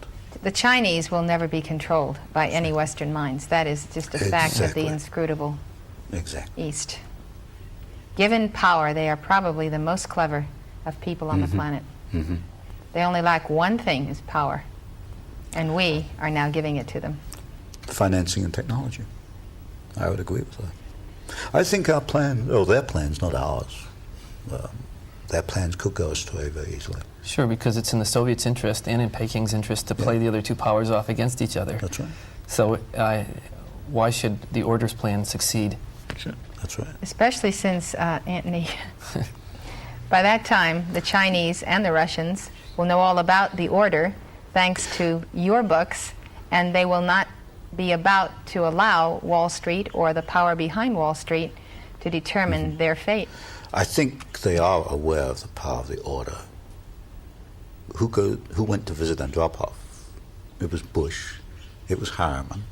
The Chinese will never be controlled by any Western minds. That is just a fact of the inscrutable East. Given power, they are probably the most clever of people on the planet. They only lack one thing, is power. And we are now giving it to them. Financing and technology. I would agree with that. I think our plan, their plans, not ours, their plans could go astray very easily. Sure, because it's in the Soviets' interest and in Peking's interest to play the other two powers off against each other. That's right. So why should the order's plan succeed? Sure. That's right. Especially since, Antony, by that time, the Chinese and the Russians will know all about the order thanks to your books, and they will not be about to allow Wall Street or the power behind Wall Street to determine their fate. I think they are aware of the power of the order. Who went to visit Andropov? It was Bush. It was Harriman.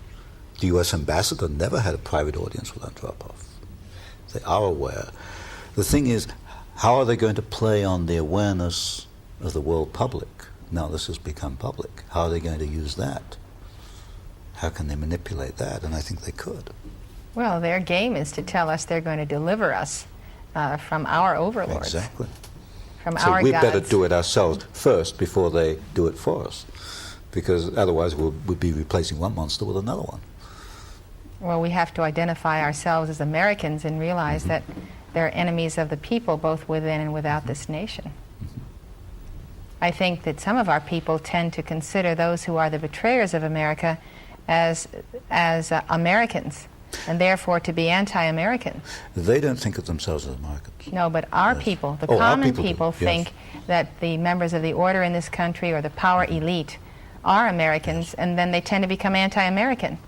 The U.S. ambassador never had a private audience with Andropov. They are aware. The thing is, how are they going to play on the awareness of the world public? Now this has become public. How are they going to use that? How can they manipulate that? And I think they could. Well, their game is to tell us they're going to deliver us from our overlords. Exactly. From so our we gods. better do it ourselves first before they do it for us, because otherwise we'd be replacing one monster with another one. Well, we have to identify ourselves as Americans and realize that they're enemies of the people, both within and without this nation. I think that some of our people tend to consider those who are the betrayers of America as Americans, and therefore to be anti-American. They don't think of themselves as Americans. No, but our people, the common people, think that the members of the order in this country or the power elite are Americans, and then they tend to become anti-American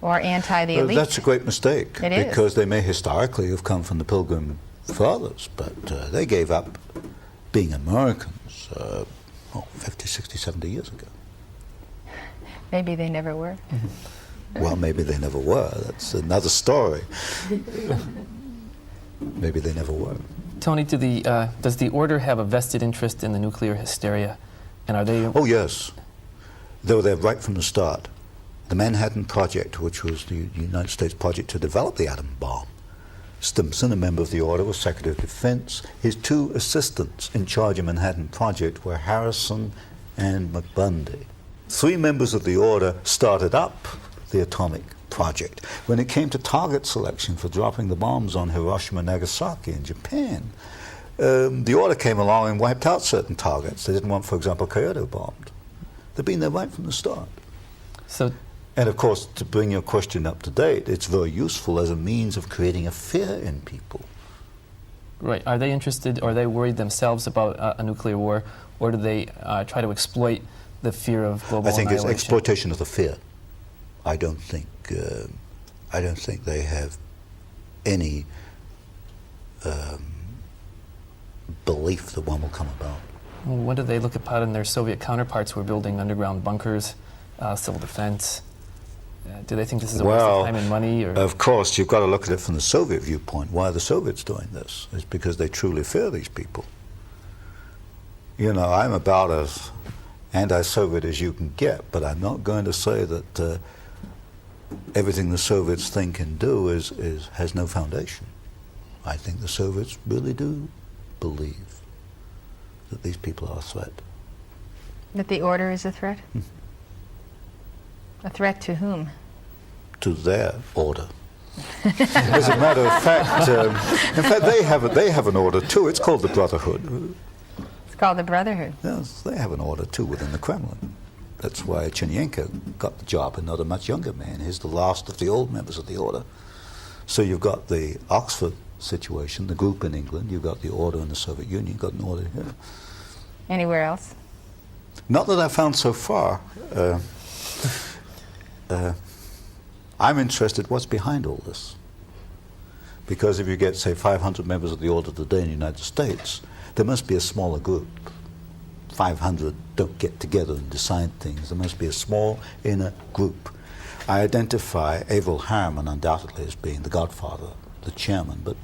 or anti-the elite. That's a great mistake, It because is. they may historically have come from the Pilgrim Fathers, but they gave up being Americans 50, 60, 70 years ago. Maybe they never were. Well, maybe they never were. That's another story. Maybe they never were. Tony, does the order have a vested interest in the nuclear hysteria? And are they... Oh, yes. They were there right from the start. The Manhattan Project, which was the United States project to develop the atom bomb. Stimson, a member of the order, was Secretary of Defense. His two assistants in charge of Manhattan Project were Harrison and McBundy. 3 members of the order started up the atomic project. When it came to target selection for dropping the bombs on Hiroshima and Nagasaki in Japan, the order came along and wiped out certain targets. They didn't want, for example, Kyoto bombed. They've been there right from the start. And of course, to bring your question up to date, it's very useful as a means of creating a fear in people. Right. Are they interested, or are they worried themselves about a nuclear war, or do they try to exploit the fear of global annihilation? I think it's exploitation of the fear. I don't think they have any belief that one will come about. Well, what do they look upon their Soviet counterparts who are building underground bunkers, civil defense? Do they think this is a waste of time and money? Or? Of course, you've got to look at it from the Soviet viewpoint. Why are the Soviets doing this? It's because they truly fear these people. You know, I'm about as anti-Soviet as you can get, but I'm not going to say that everything the Soviets think and do has no foundation. I think the Soviets really do believe that these people are a threat. That the order is a threat? A threat to whom? to their order. As a matter of fact, they have an order too. It's called the Brotherhood. It's called the Brotherhood. Yes, they have an order too within the Kremlin. That's why Chernyenko got the job and not a much younger man. He's the last of the old members of the order. So you've got the Oxford situation, the group in England. You've got the order in the Soviet Union. You've got an order here. Anywhere else? Not that I found so far. I'm interested what's behind all this. Because if you get, say, 500 members of the order today in the United States, there must be a smaller group. 500 don't get together and decide things. There must be a small inner group. I identify Averell Harriman undoubtedly as being the godfather, the chairman, but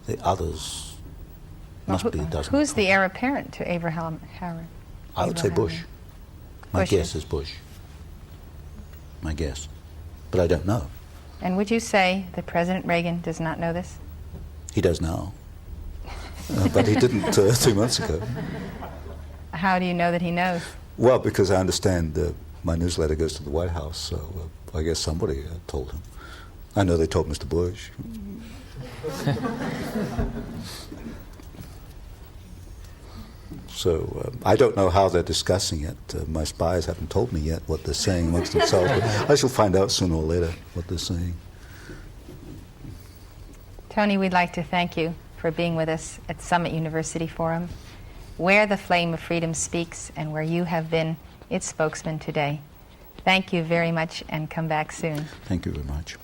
the others must be a dozen. Who's the heir apparent to Abraham Harriman? I would say Bush. My guess is Bush. My guess. But I don't know. And would you say that President Reagan does not know this? He does now. But he didn't 2 months ago. How do you know that he knows? Well, because I understand my newsletter goes to the White House, so I guess somebody told him. I know they told Mr. Bush. So I don't know how they're discussing it. My spies haven't told me yet what they're saying amongst themselves, but I shall find out sooner or later what they're saying. Tony, we'd like to thank you for being with us at Summit University Forum, where the flame of freedom speaks and where you have been its spokesman today. Thank you very much and come back soon. Thank you very much.